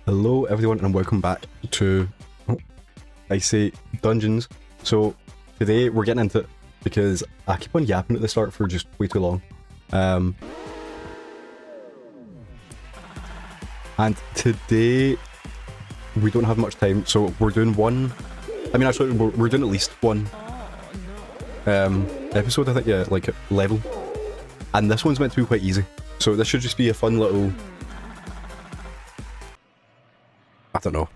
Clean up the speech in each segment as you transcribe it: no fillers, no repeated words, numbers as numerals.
Hello everyone and welcome back to Dicey Dungeons. So today we're getting into it because I keep on yapping at the start for just way too long. And today we don't have much time, so we're doing one, I mean actually we're doing at least one episode, I think, yeah, like level. And this one's meant to be quite easy. So this should just be a fun little, I don't know.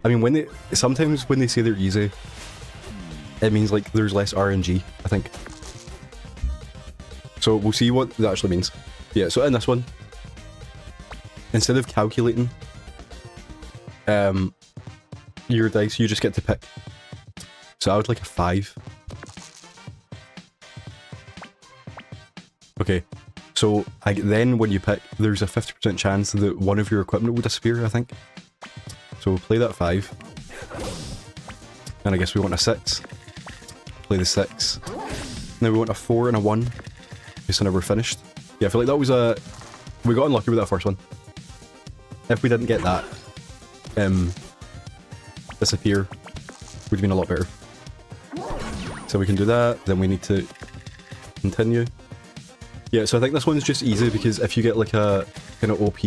I mean, sometimes when they say they're easy, it means like there's less RNG, I think. So we'll see what that actually means. Yeah, so in this one, instead of calculating your dice, you just get to pick. So I would like a 5. Okay, so then when you pick, there's a 50% chance that one of your equipment will disappear, I think. So we'll play that 5. And I guess we want a 6. Play the 6. Now we want a 4 and a 1. Okay, so now we're finished. Yeah, I feel like that was a... We got unlucky with that first one. If we didn't get that, disappear, would have been a lot better. So we can do that, then we need to continue. Yeah, so I think this one's just easy because if you get like a kind of OP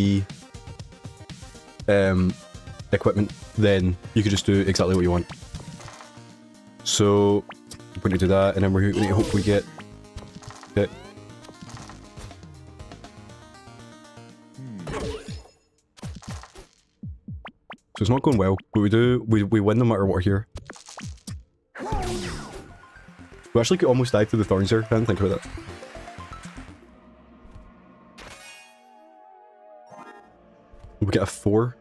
equipment, then you can just do exactly what you want. So we're going to do that, and then we're going to hope we get it. So it's not going well, but we win no matter what here. We actually could almost die to the thorns there. I didn't think about that. We get a 4.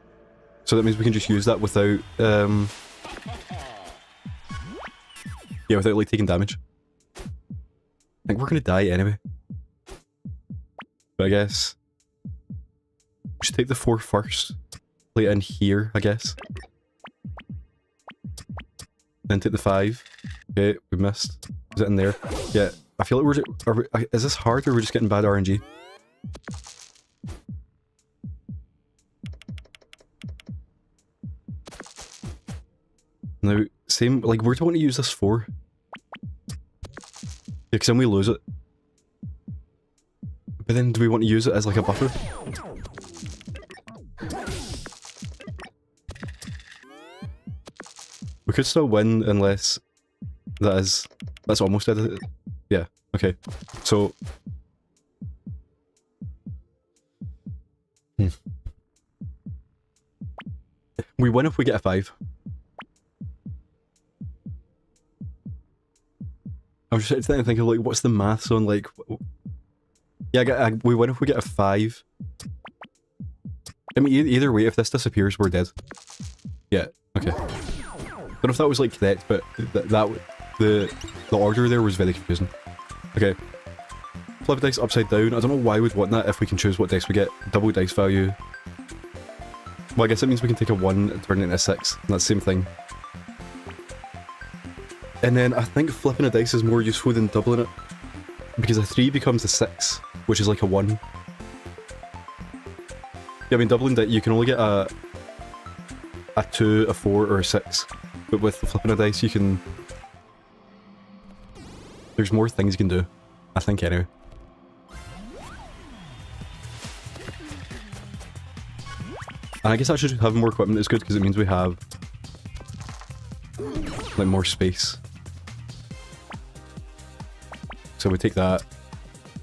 So that means we can just use that without, yeah, without like taking damage. I think we're gonna die anyway. But I guess we should take the 4 first. Play it in here, I guess. Then take the 5. Okay, we missed. Is it in there? Yeah, I feel like is this hard or we're just getting bad RNG? Now, same, like, where do I want to use this for? Yeah, because then we lose it. But then do we want to use it as like a buffer? We could still win unless that's almost it. Yeah, okay. So we win if we get a 5. I'm just trying to think of like what's the maths on like. Yeah, we win if we get a 5. I mean, either way, if this disappears, we're dead. Yeah. Okay. Don't know if that was like correct, but the order there was very confusing. Okay. Flip dice upside down. I don't know why we'd want that if we can choose what dice we get. Double dice value. Well, I guess it means we can take a 1 and turn it into a 6. And that's the same thing. And then I think flipping a dice is more useful than doubling it. Because a 3 becomes a 6, which is like a 1. Yeah, I mean, doubling dice, you can only get a 2, a 4, or a 6. But with flipping a dice, you can... There's more things you can do. I think, anyway. And I guess actually having more equipment is good because it means we have like more space. So we take that,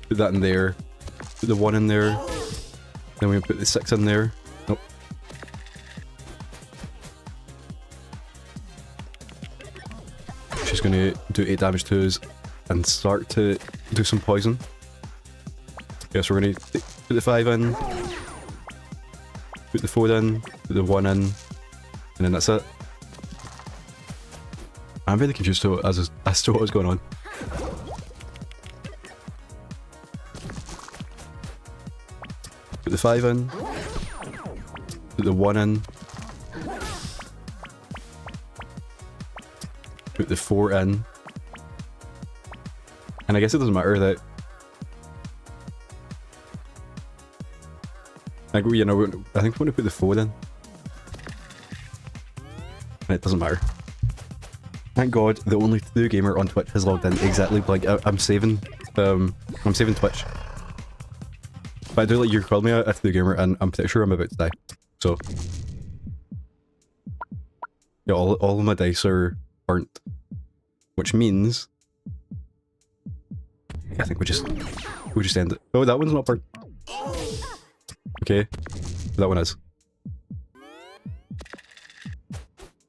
put that in there, put the 1 in there, then we put the 6 in there. Nope. She's gonna do 8 damage to us and start to do some poison. Yes, we're gonna put the 5 in, put the 4 in, put the 1 in, and then that's it. I'm really confused as to what was going on. Put the 5 in, put the 1 in, put the 4 in, and I guess it doesn't matter that Like, you know, I think we want to put the 4 in. and it doesn't matter. Thank God, the only Through gamer on Twitch has logged in. Exactly, like I'm saving Twitch. But I do like you called me a Through gamer, and I'm pretty sure I'm about to die. So yeah, all of my dice are burnt, which means I think we just end it. Oh, that one's not burnt. Okay, that one is.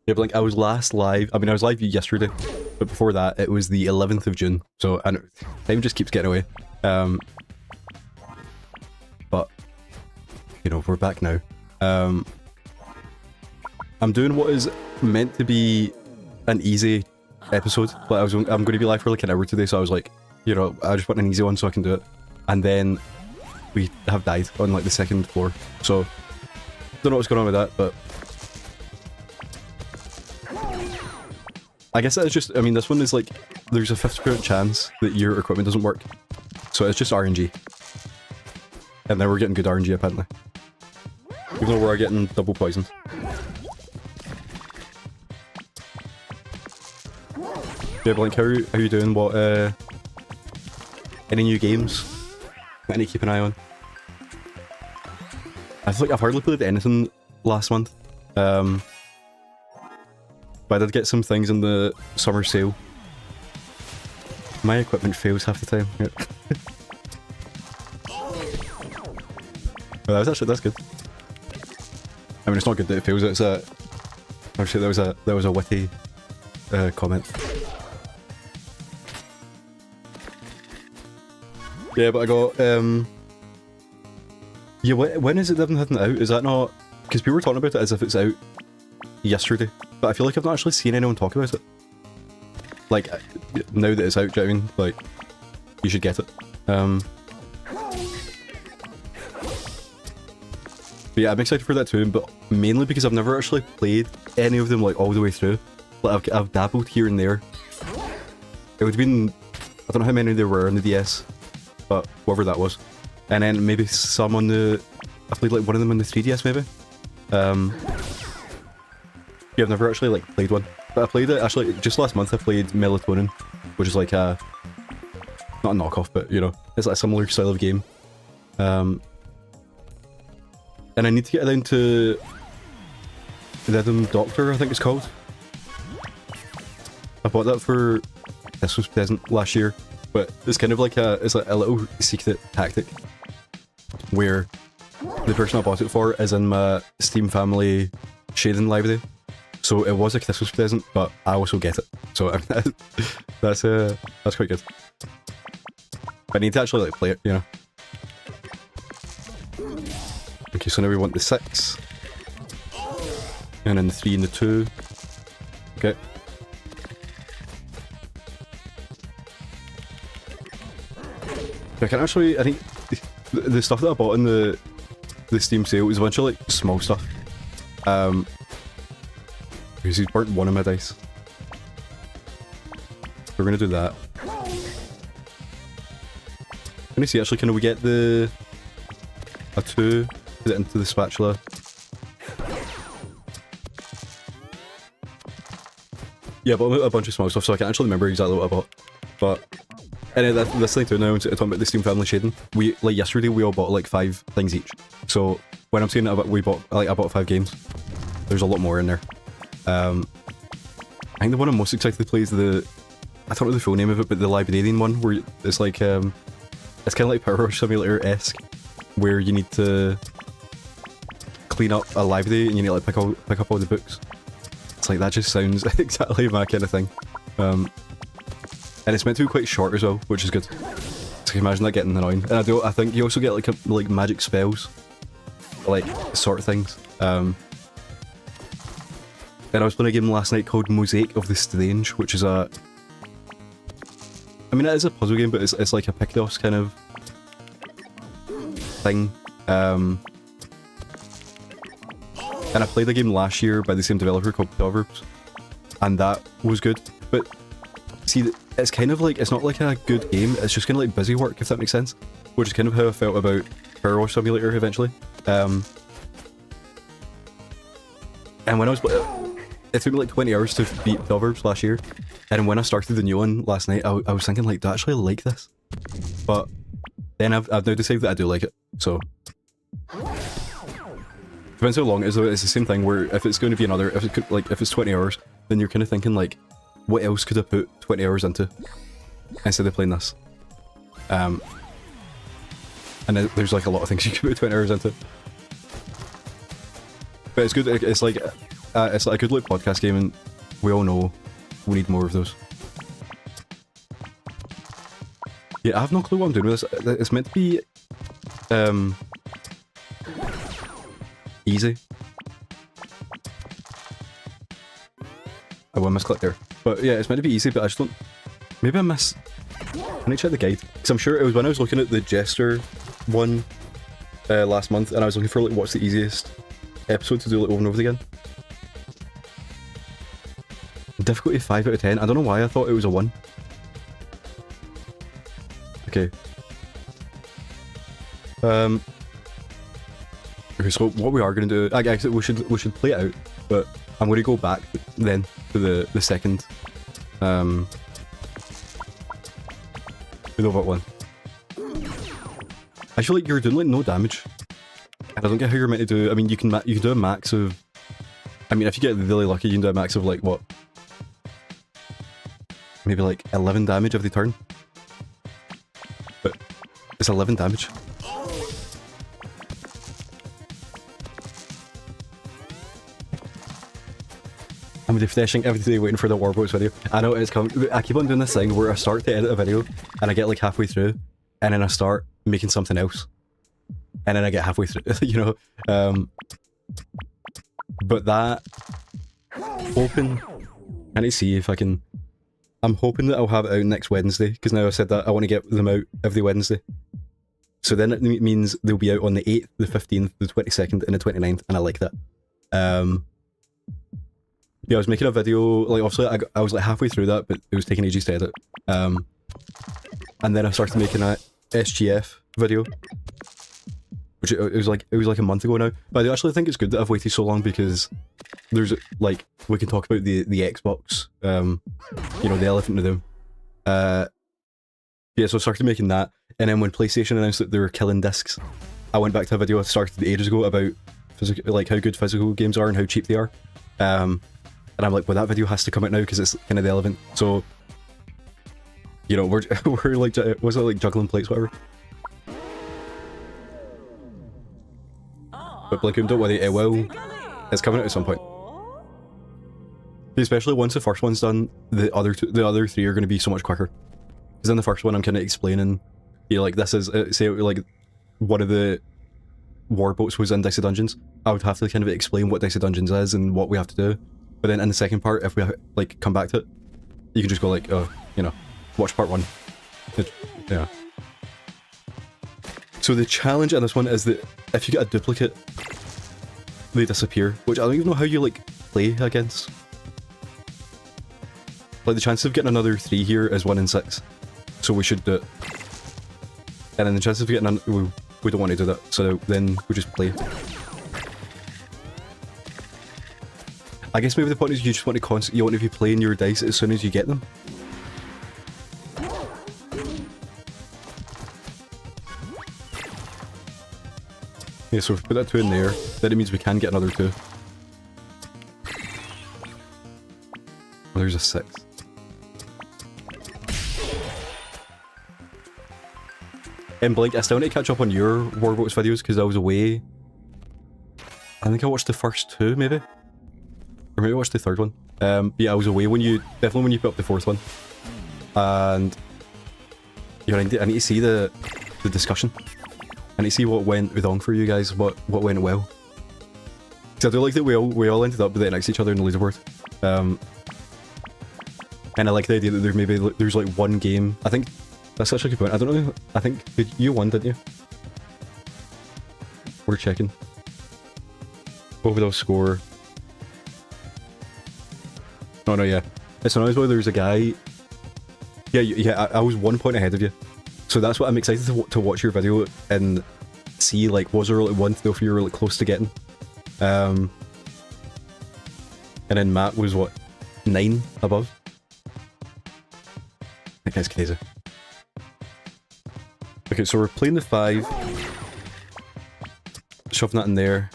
Yeah, but like I was last live. I mean, I was live yesterday, but before that, it was the 11th of June. So I know time just keeps getting away. But you know, we're back now. I'm doing what is meant to be an easy episode, but I'm going to be live for like an hour today, so I was like, you know, I just want an easy one so I can do it. And then we have died on like the second floor, so don't know what's going on with that, but I guess that's just, I mean, this one is like, there's a 50% chance that your equipment doesn't work, so it's just RNG. And then we're getting good RNG apparently, even though we're getting double poisoned. Yeah, Blink, how are you doing? What, any new games that I need to keep an eye on? I feel like I've hardly played anything last month. But I did get some things in the summer sale. My equipment fails half the time. Yeah. Well, that's good. I mean, it's not good that it fails. It's a. Actually, that was a witty comment. Yeah, but I got yeah, when is it even out? Is that not? Because people were talking about it as if it's out yesterday, but I feel like I've not actually seen anyone talk about it. Like now that it's out, do you know what I mean? Like you should get it. But yeah, I'm excited for that too, but mainly because I've never actually played any of them like all the way through. Like I've dabbled here and there. It would have been, I don't know how many there were on the DS, but whatever that was. And then maybe some on the, I played like one of them on the 3DS maybe. Yeah, I've never actually like played one, but I played it actually just last month. I played Melatonin, which is like a, not a knockoff, but you know, it's like a similar style of game. And I need to get down to Rhythm Doctor, I think it's called. I bought that for Christmas present last year, but it's kind of like it's like a little secret tactic where the person I bought it for is in my Steam family shading library. So it was a Christmas present, but I also get it. So that's quite good. I need to actually like play it, you know. Okay, so now we want the 6. And then the 3 and the 2. Okay. I can actually, I think the stuff that I bought in the Steam sale was a bunch of like small stuff. Because he's burnt one of my dice. We're gonna do that. Let me see, actually, can we get a 2? Put it into the spatula. Yeah, but a bunch of small stuff, so I can't actually remember exactly what I bought. But anyway, this thing too now, talking about the Steam family shading. We like yesterday we all bought like 5 things each. So when I'm saying that I bought 5 games, there's a lot more in there. I think the one I'm most excited to play is I don't know the full name of it, but the librarian one, where it's like it's kind of like Power Rush Simulator-esque, where you need to clean up a library and you need to like pick up all the books. It's like, that just sounds exactly my kind of thing. And it's meant to be quite short as well, which is good. So you can imagine that getting annoying. And I think you also get like magic spells, like sort of things. And I was playing a game last night called Mosaic of the Strange, which is I mean, it is a puzzle game, but it's like a Picross kind of thing. And I played a game last year by the same developer called Proverbs, and that was good. But see, it's kind of like, it's not like a good game, it's just kind of like busy work, if that makes sense. Which is kind of how I felt about Power Wash Simulator eventually. And when I was it took me like 20 hours to beat Proverbs last year, and when I started the new one last night, I was thinking like, do I actually like this? But then I've now decided that I do like it, so. Depends how long it is though. It's the same thing where if it's going to be another, if it's 20 hours, then you're kind of thinking like, what else could I put 20 hours into instead of playing this? And there's like a lot of things you can put 20 hours into. But it's good. It's like a good like podcast game, and we all know we need more of those. Yeah, I have no clue what I'm doing with this. It's meant to be easy. Oh, I misclicked there. But yeah, it's meant to be easy, but I just don't... Maybe I miss... Can I check the guide? Because I'm sure it was when I was looking at the Jester one last month, and I was looking for like what's the easiest episode to do like over and over again. Difficulty 5 out of 10. I don't know why I thought it was a 1. Okay. Okay, so what we are going to do... I guess we should play it out, but I'm going to go back then to the second... the Nova one. I feel like you're doing like no damage. I don't get how you're meant to do... I mean, you can do a max of... I mean, if you get really lucky, you can do a max of like, what? Maybe like 11 damage every turn. But it's 11 damage. I'm refreshing every day waiting for the Warboats video. I know it's coming. I keep on doing this thing where I start to edit a video and I get like halfway through and then I start making something else. And then I get halfway through, you know. But that... Hoping... Can I see if I can... I'm hoping that I'll have it out next Wednesday, because now I've said that I want to get them out every Wednesday. So then it means they'll be out on the 8th, the 15th, the 22nd, and the 29th, and I like that. Yeah, I was making a video, like obviously I was like halfway through that, but it was taking ages to edit. And then I started making a SGF video, which it was like a month ago now. But I actually think it's good that I've waited so long, because there's like, we can talk about the Xbox, you know, the elephant in the room. Yeah, so I started making that, and then when PlayStation announced that they were killing discs, I went back to a video I started ages ago about like how good physical games are and how cheap they are. And I'm like, well, that video has to come out now because it's kind of relevant. So, you know, we're like, was it like juggling plates, whatever? But Blinkum, don't worry, it will. It's coming out at some point. Especially once the first one's done, the other three are going to be so much quicker. Because in the first one, I'm kind of explaining, you know, like this is say like one of the warboats was in Dicey Dungeons. I would have to kind of explain what Dicey Dungeons is and what we have to do. But then in the second part, if we like come back to it, you can just go like, oh, you know, watch part 1. Yeah. So the challenge in this one is that if you get a duplicate, they disappear, which I don't even know how you like play against. Like the chance of getting another 3 here is 1 in 6, so we should do it. And then the chance of getting we don't want to do that, so then we just play. I guess maybe the point is you just want to be playing your dice as soon as you get them. Yeah, so if we put that 2 in there, then it means we can get another 2. Oh, there's a 6. And Blake, I still need to catch up on your Warboats videos because I was away. I think I watched the first 2, maybe? Or maybe I watched the 3rd one. Yeah, I was away definitely when you put up the 4th one. And... yeah, I need to see the discussion. I need to see what went wrong for you guys, what went well. Because I do like that we all ended up next to each other in the leaderboard. And I like the idea that there's like one game. I think that's such a good point. I don't know. I think you won, didn't you? We're checking. Overall score. Oh no, yeah. It's annoying as well. There's a guy. Yeah. I was 1 point ahead of you. So that's what I'm excited to watch your video and see, like, was there like one though if you were like close to getting? And And then Matt was what, 9 above? That guy's crazy. Okay, so we're playing the 5. Shoving that in there.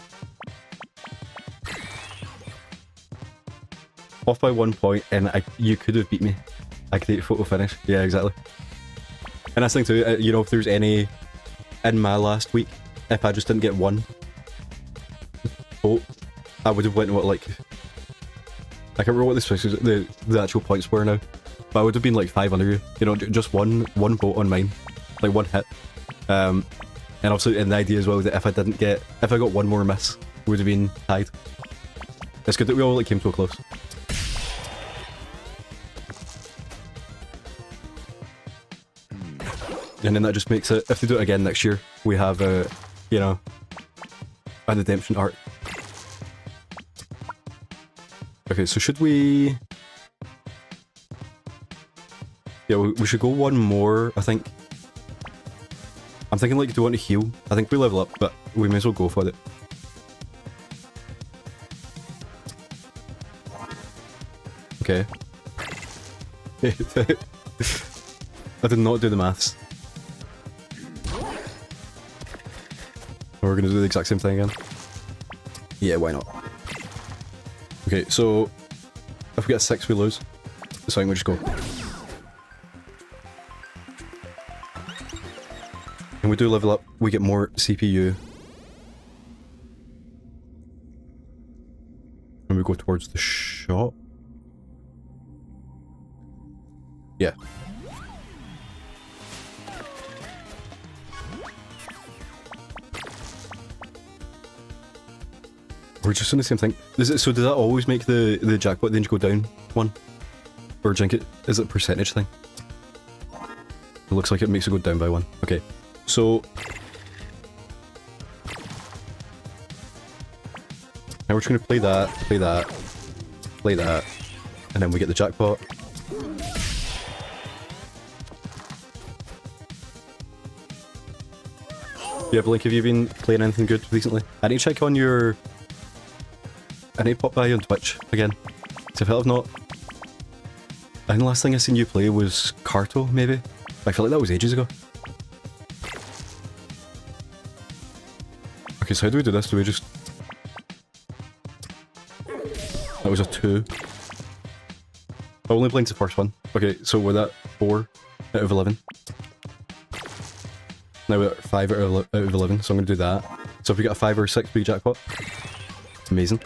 Off by 1 point, and you could have beat me. Activate photo finish. Yeah, exactly. And that's the thing too, you know, if there's any in my last week, if I just didn't get 1 vote, I would have went what, like, I can't remember what the actual points were now, but I would have been like 5 under you. You know, just one vote on mine, like 1 hit. And also, and the idea as well that if I got 1 more miss, we would have been tied. It's good that we all like came so close. And then that just makes it, if they do it again next year, we have a, you know, a redemption arc. Okay, so should we... Yeah, we should go 1 more, I think. I'm thinking, like, do you want to heal? I think we level up, but we may as well go for it. Okay. I did not do the maths. We're gonna do the exact same thing again. Yeah, why not? Okay, so if we get a 6, we lose. So I think we just go. And we do level up, we get more CPU. And we go towards the shop. Yeah. We're just doing the same thing. So does that always make the jackpot range go down 1? Or do you think is it a percentage thing? It looks like it makes it go down by 1. Okay. So now we're just gonna play that, play that, and then we get the jackpot. Yeah, Blink, have you been playing anything good recently? I need to check on your... I need to pop by you on Twitch again. So I feel I've not... I think the last thing I seen you play was Carto, maybe? I feel like that was ages ago. Okay, so how do we do this? Do we just... That was a 2. I only blinked the first one. Okay, so we're at 4 out of 11. Now we're at 5 out of 11, so I'm going to do that. So if we get a 5 or a 6 big jackpot, amazing.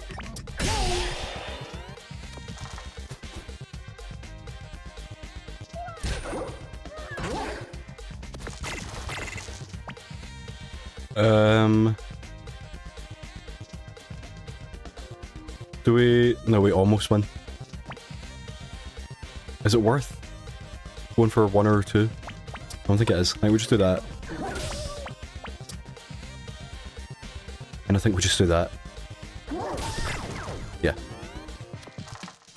Do we... No, we almost win. Is it worth going for 1 or 2? I don't think it is. I think we just do that. And I think we just do that. Yeah.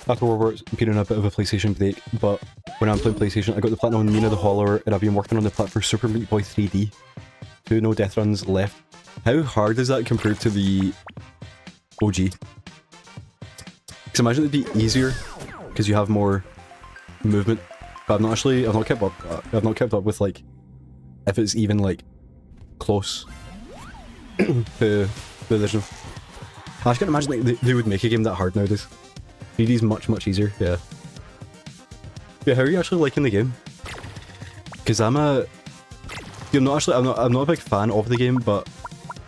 After we're being on a bit of a PlayStation break, but when I'm playing PlayStation, I got the Platinum on Mina the Hauler, and I've been working on the plat for Super Meat Boy 3D. 2 no death runs left. How hard is that compared to the OG? Because imagine it'd be easier, because you have more movement. But I've not kept up with, like, if it's even, like, close to the original. I just can't imagine like, they would make a game that hard nowadays. 3D is much, much easier, yeah. Yeah, how are you actually liking the game? Because I'm not a big fan of the game, but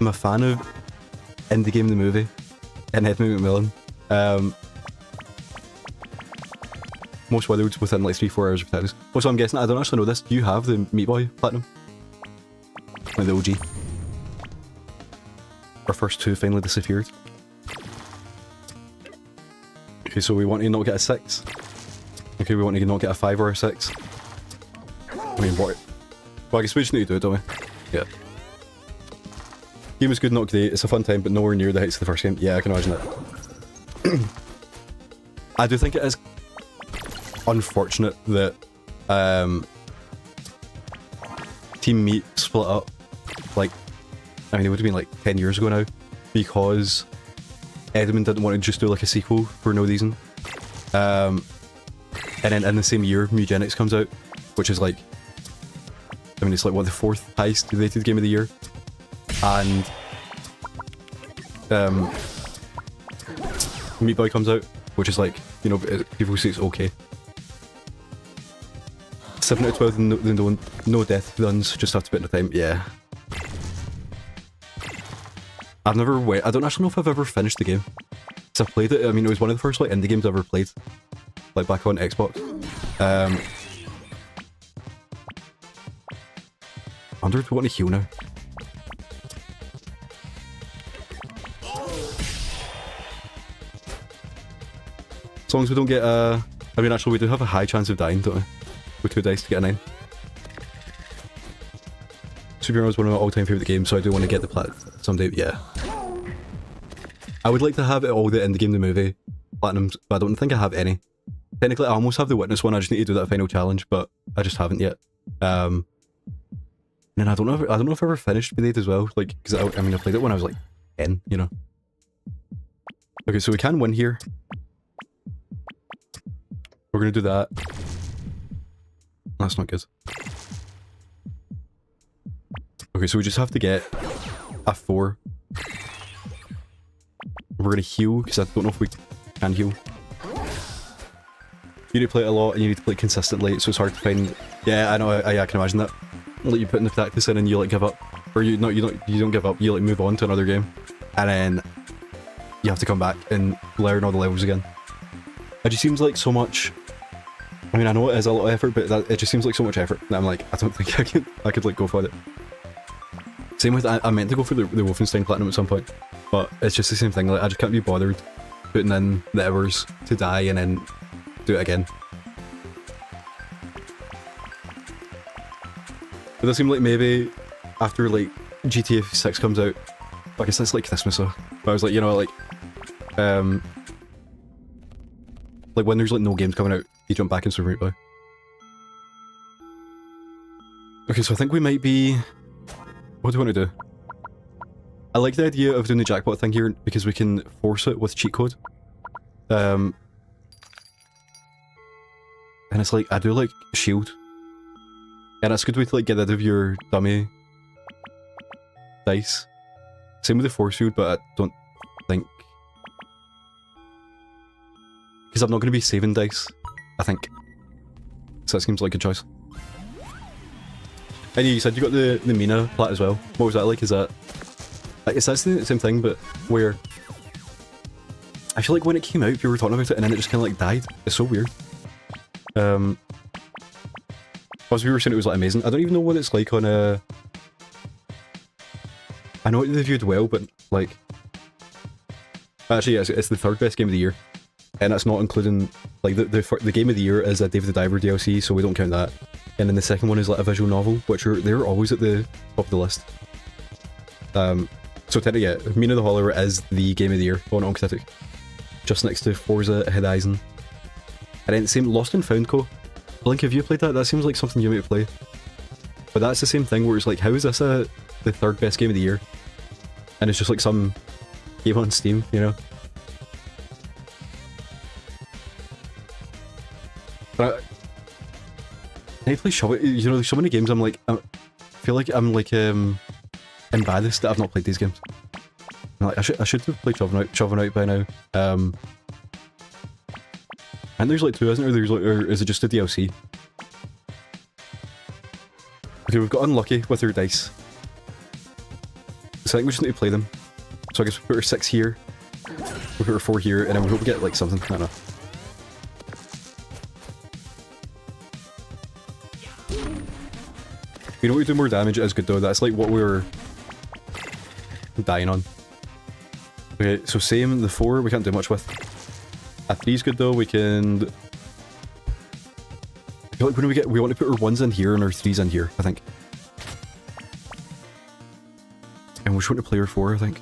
I'm a fan of In the Game the Movie and Edmund McMillan. Most worlds within like 3-4 hours of practice. Also, I'm guessing, I don't actually know this, do you have the Meat Boy Platinum? Like the OG? Our first 2 finally disappeared. Okay, so we want to not get a 6. Okay, we want to not get a 5 or a 6. I mean, what? Well, I guess we just need to do it, don't we? Yeah. Game is good, not great. It's a fun time, but nowhere near the heights of the first game. Yeah, I can imagine that. I do think it is unfortunate that Team Meat split up. Like, I mean, it would have been like 10 years ago now, because Edmund didn't want to just do like a sequel for no reason. And then in the same year, Mugenics comes out, which is like, I mean, it's like what, the 4th highest rated game of the year, and Meat Boy comes out, which is like, you know, people say it's okay. 7 out of 12, no death runs, just have to put in the time. Yeah. I don't actually know if I've ever finished the game. Because I played it, I mean, it was one of the first like indie games I ever played. Like back on Xbox. I wonder if we want to heal now. As long as we don't get I mean, actually we do have a high chance of dying, don't we? With 2 dice to get a 9. Super Mario is one of my all-time favourite games, so I do want to get the plat someday, yeah. I would like to have it all the indie game, the movie, platinums, but I don't think I have any. Technically, I almost have the Witness one, I just need to do that final challenge, but I just haven't yet. And I don't know if I ever finished Blade as well, like, because I mean, I played it when I was like 10, you know. Okay, so we can win here. We're gonna do that. That's not good. Okay, so we just have to get a 4. We're gonna heal, because I don't know if we can heal. You need to play it a lot, and you need to play it consistently, so it's hard to find... Yeah, I know, I can imagine that. Like, you put in the practice in and you, like, give up. Or you don't give up, you, like, move on to another game. And then you have to come back and learn all the levels again. It just seems like so much... I mean, I know it is a lot of effort, but it just seems like so much effort that I'm like, I don't think I could like, go for it. Same with, I meant to go for the Wolfenstein Platinum at some point, but it's just the same thing, like, I just can't be bothered putting in the hours to die and then do it again. It does seem like maybe after, like, GTA 6 comes out, I guess that's like Christmas, so, but I was like, you know, like when there's like no games coming out, you jump back in Super Meat Boy. Okay, so I think we might be... What do you want to do? I like the idea of doing the jackpot thing here because we can force it with cheat code. And it's like, I do like shield. And that's a good way to like get rid of your dummy dice. Same with the force field, but I don't think... Because I'm not going to be saving dice, I think. So that seems like a choice. And you said you got the Mina plat as well. What was that like? Is that... Like, it's that's the same thing, but where... I feel like when it came out, people were talking about it and then it just kind of like died. It's so weird. As we were saying, it was like amazing. I don't even know what it's like on a... I know it reviewed well, but like... Actually, yeah, it's the 3rd best game of the year. And that's not including, like, the game of the year is a Dave the Diver DLC, so we don't count that. And then the second one is like a visual novel, which they're always at the top of the list. So technically, yeah, Mina the Hollower is the game of the year on Critic. Just next to Forza Horizon. And then same Lost and Found Co. Blink, have you played that? That seems like something you might play. But that's the same thing where it's like, how is this the 3rd best game of the year? And it's just like some game on Steam, you know? But I play Shovel, you know, there's so many games I'm like, I feel like I'm like embarrassed that I've not played these games. I'm like, I should have played Shovel Knight by now. And there's like 2, isn't there? There's like, or is it just a DLC? Okay, we've got unlucky with our dice. So I think we just need to play them. So I guess we put our 6 here, we put our 4 here, and then we hope we get like something. I don't know. You know, we do more damage, it is good though. That's like what we were dying on. Okay, so same, the 4 we can't do much with. A 3's good though, we can... I feel like when we want to put our 1s in here and our 3's in here, I think. And we just want to play our 4, I think.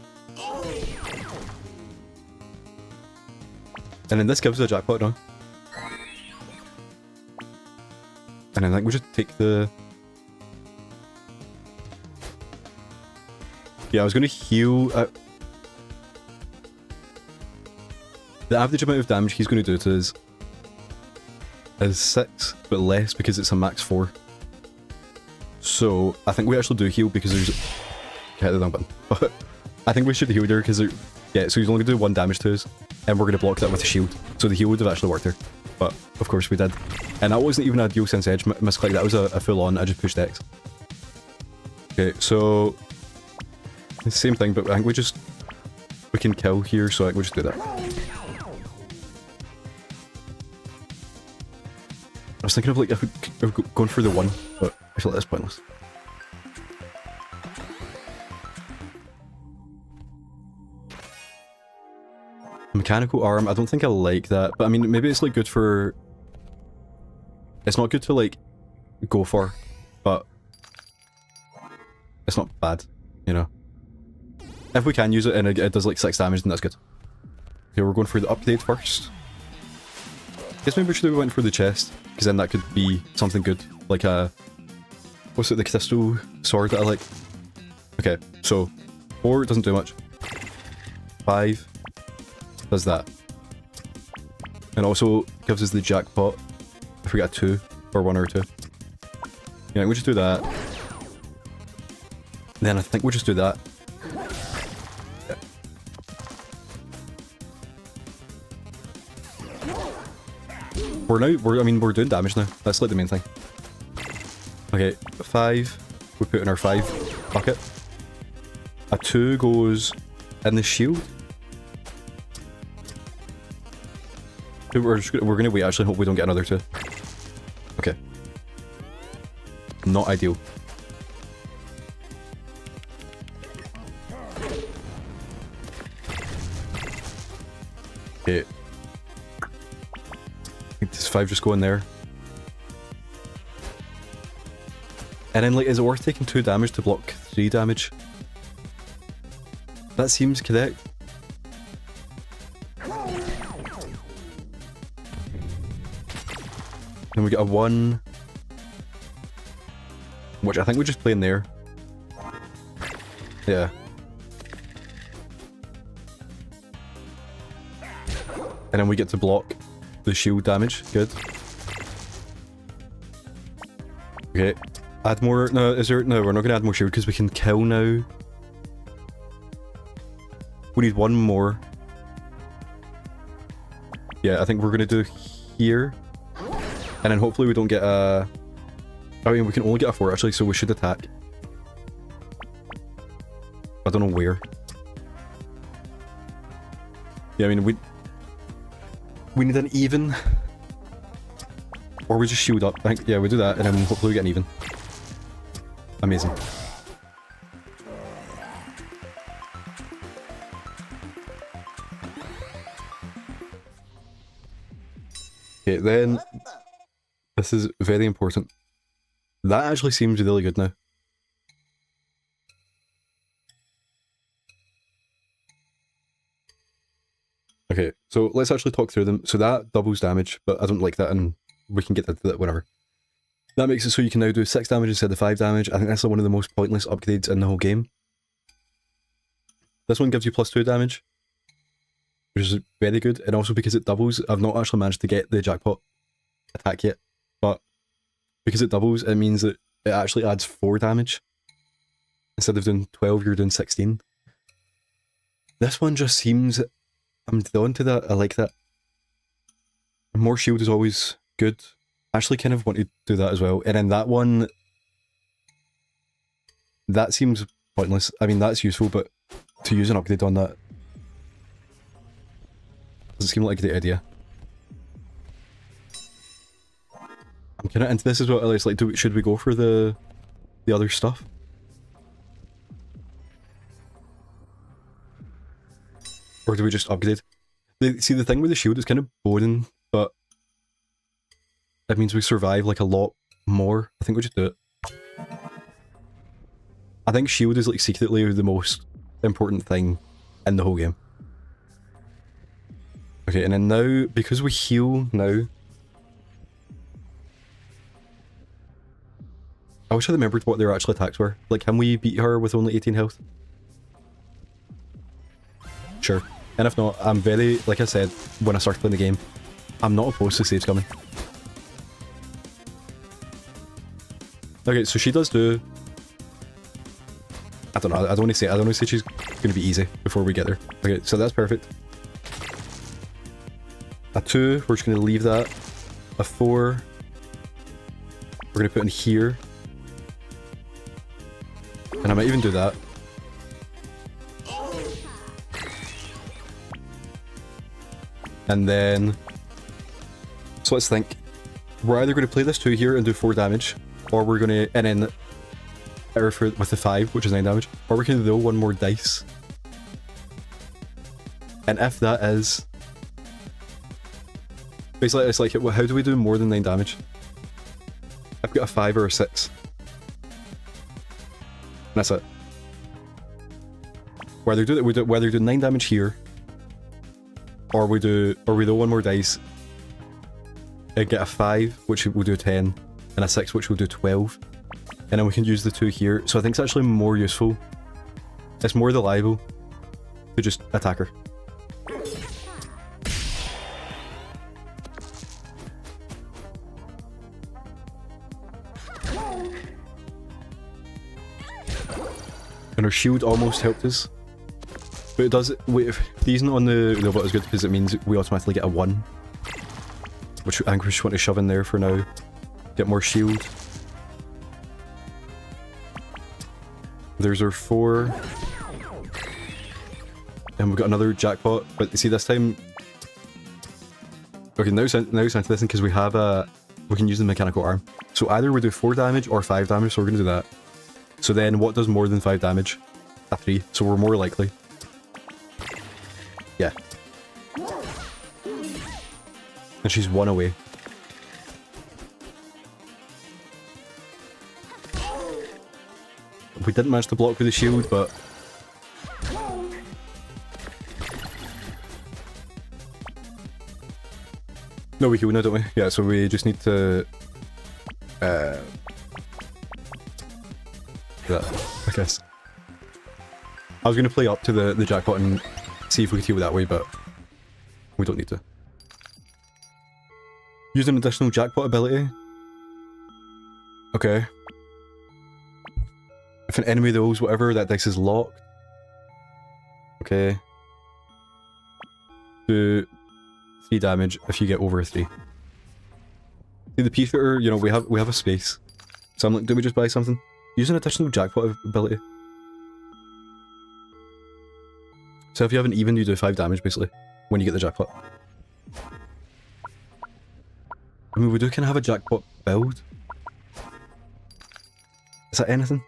And then this gives us a jackpot now. And then I think we just take the... Yeah, I was going to heal... The average amount of damage he's going to do to us is 6, but less because it's a max 4. So I think we actually do heal because there's... hit the wrong button. But I think we should heal there because yeah, so he's only going to do 1 damage to us, and we're going to block that with a shield. So the heal would have actually worked there. But of course we did. And that wasn't even a dual sense edge misclick, that was a full on, I just pushed X. Okay, so... the same thing, but I think we can kill here, so I think we'll just do that. I was thinking of like if we're going for the 1, but I feel like that's pointless. Mechanical arm, I don't think I like that, but I mean maybe it's like good for... it's not good to like go for, but it's not bad, you know. If we can use it and it does like 6 damage, then that's good. Okay, we're going for the upgrade first. Guess maybe we should have went for the chest, because then that could be something good. Like a... what's it, the crystal sword that I like? Okay, so 4 doesn't do much. 5 does that. And also gives us the jackpot if we get a 2, or 1 or 2. Yeah, we'll just do that. Then I think we'll just do that. We're doing damage now. That's like the main thing. Okay, 5. We put in our 5 bucket. A 2 goes in the shield. We're gonna wait, actually, hope we don't get another 2. Okay. Not ideal. Okay. Does 5 just go in there? And then, like, is it worth taking 2 damage to block 3 damage? That seems correct. Then we get a 1, which I think we just play in there. Yeah. And then we get to block the shield damage. Good. Okay. Add more. No, is there? No, we're not going to add more shield because we can kill now. We need 1 more. Yeah, I think we're going to do here. And then hopefully we don't get a... I mean, we can only get a 4 actually, so we should attack. I don't know where. Yeah, I mean, we need an even. Or we just shield up. I think, yeah, we do that, and then hopefully we get an even. Amazing. Okay, then... this is very important. That actually seems really good now. Okay, so let's actually talk through them. So that doubles damage, but I don't like that, and we can get to that whenever. That makes it so you can now do 6 damage instead of 5 damage. I think that's one of the most pointless upgrades in the whole game. This one gives you +2 damage, which is very good, and also because it doubles, I've not actually managed to get the jackpot attack yet, but because it doubles, it means that it actually adds 4 damage. Instead of doing 12, you're doing 16. This one just seems... I'm drawn to that, I like that. More shield is always good. I actually kind of want to do that as well. And then that one... that seems pointless. I mean, that's useful, but to use an upgrade on that... doesn't seem like a great idea. I'm kind of into this as well. It's like, should we go for the other stuff? Or do we just upgrade? See, the thing with the shield is kind of boring, but it means we survive like a lot more. I think we just do it. I think shield is like secretly the most important thing in the whole game. Okay, and then now, because we heal now... I wish I remembered what their actual attacks were. Like, can we beat her with only 18 health? Sure. And if not, I'm very, like I said, when I started playing the game, I'm not opposed to saves coming. Okay, so she does do... I don't know, I don't want to say, she's going to be easy before we get there. Okay, so that's perfect. A 2, we're just going to leave that. A 4, we're going to put in here. And I might even do that. And then... So let's think. We're either going to play this 2 here and do 4 damage, or we're going to... And then... with the 5, which is 9 damage. Or we can do 1 more dice. And if that is... Basically, it's like, how do we do more than 9 damage? I've got a 5 or a 6. And that's it. Whether we do 9 damage here, or we do 1 more dice, and get a 5, which will do 10, and a 6, which will do 12. And then we can use the 2 here. So I think it's actually more useful. It's more reliable to just attack her. And her shield almost helped us. But it does... Wait, if these not on the robot is good because it means we automatically get a 1. Which I think we just want to shove in there for now. Get more shield. There's our 4. And we've got another jackpot. But see, this time... Okay, now it's into this because we have a... We can use the mechanical arm. So either we do 4 damage or 5 damage, so we're going to do that. So then what does more than 5 damage? A 3. So we're more likely. Yeah. And she's 1 away. We didn't manage to block with the shield, but... No, we heal now, don't we? Yeah, so we just need to... that, I guess. I was going to play up to the jackpot and see if we could heal that way, but we don't need to. Use an additional jackpot ability. Okay. If an enemy rolls whatever, that dice is locked. Okay. Do 3 damage if you get over a 3. See the P-Fitter, you know, we have a space. So I'm like, do we just buy something? Use an additional jackpot ability. So if you have an even, you do 5 damage basically, when you get the jackpot. I mean, we do kind of have a jackpot build. Is that anything?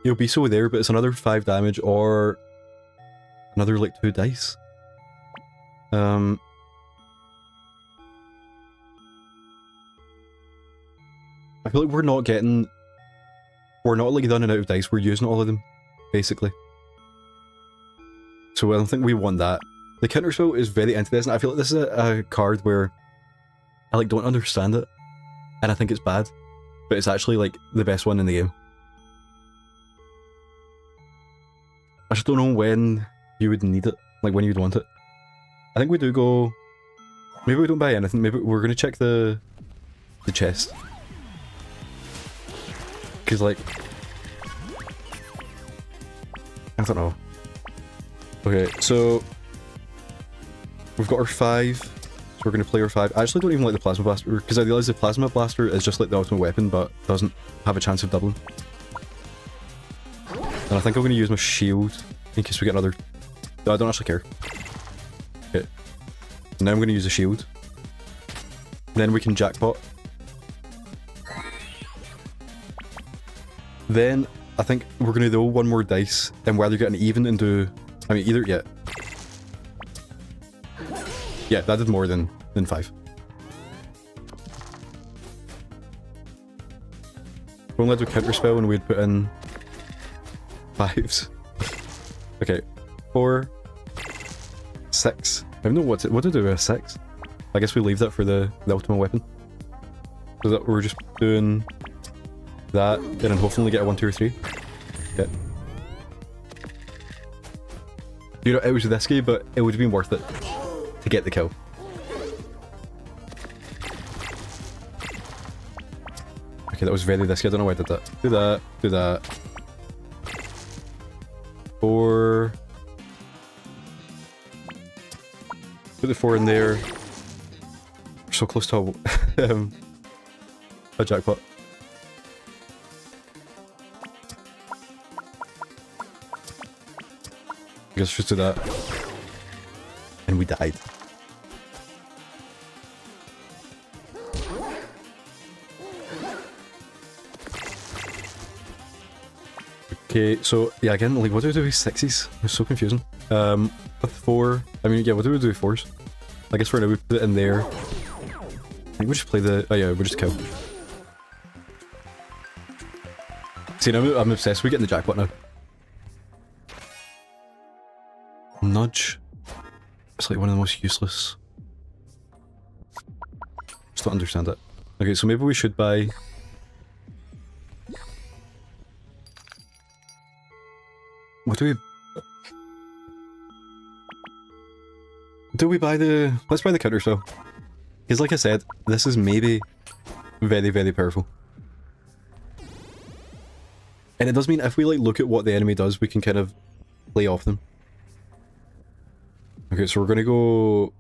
It'll be so there, but it's another 5 damage or another like 2 dice. I feel like we're not like running out of dice, we're using all of them, basically. So I don't think we want that. The counterspell is very interesting. I feel like this is a card where I like don't understand it, and I think it's bad, but it's actually like the best one in the game. I just don't know when you would need it, like when you'd want it. I think we do go... Maybe we don't buy anything, maybe we're gonna check the chest. Because like... I don't know. Okay, so... We've got our 5, so we're going to play our 5. I actually don't even like the Plasma Blaster, because I realise the Plasma Blaster is just like the ultimate weapon, but doesn't have a chance of doubling. And I think I'm going to use my shield, in case we get another... No, I don't actually care. Okay. Now I'm going to use a shield. Then we can jackpot. Then, I think we're going to roll 1 more dice, and whether get an even and do... I mean, either... Yeah. Yeah, that did more than 5. If only had a counterspell and we'd put in 5s. Okay, 4, 6. I don't know what to do with a 6. I guess we leave that for the ultimate weapon. So that we're just doing that, and then hopefully get a 1, 2, or 3. Okay. You know, it was risky, but it would have been worth it to get the kill. Okay, that was very risky. I don't know why I did that. Do that. Do that. 4. Put the 4 in there. We're so close to a jackpot. I guess just do that. And we died. Okay, so yeah, again, like, what do we do with 6s? It's so confusing. With 4, I mean, yeah, what do we do with 4s? I guess for now we put it in there. I think we just play the, oh yeah, we just kill. See, now I'm obsessed with getting the jackpot now. Nudge. It's like one of the most useless. Just don't understand it. Okay, so maybe we should buy... What do we... Do we buy the... Let's buy the counter spell. Because like I said, this is maybe very, very powerful. And it does mean if we like look at what the enemy does, we can kind of play off them. Okay, so we're gonna go...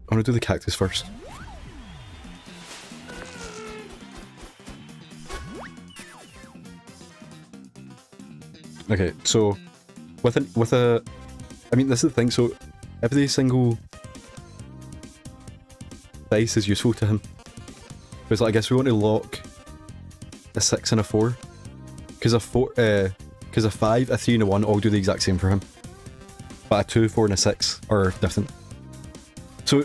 I'm gonna do the cactus first. Okay, so with a I mean, this is the thing, so every single dice is useful to him. Because like, I guess we want to lock a 6 and a 4. Because a 5, a 3 and a 1 all do the exact same for him. But a 2, 4 and a 6 are different. So I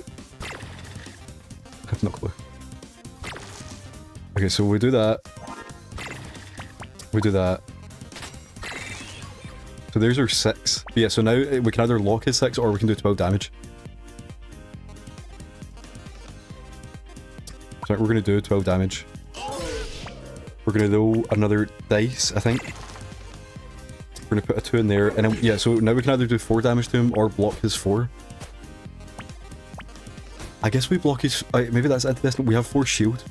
have no clue. Okay, so we do that. We do that. So there's our 6. But yeah, so now we can either lock his 6 or we can do 12 damage. So we're going to do 12 damage. We're going to do another dice, I think. We're going to put a 2 in there. And then, yeah, so now we can either do 4 damage to him or block his 4. I guess we block his... maybe that's interesting. We have 4 shield.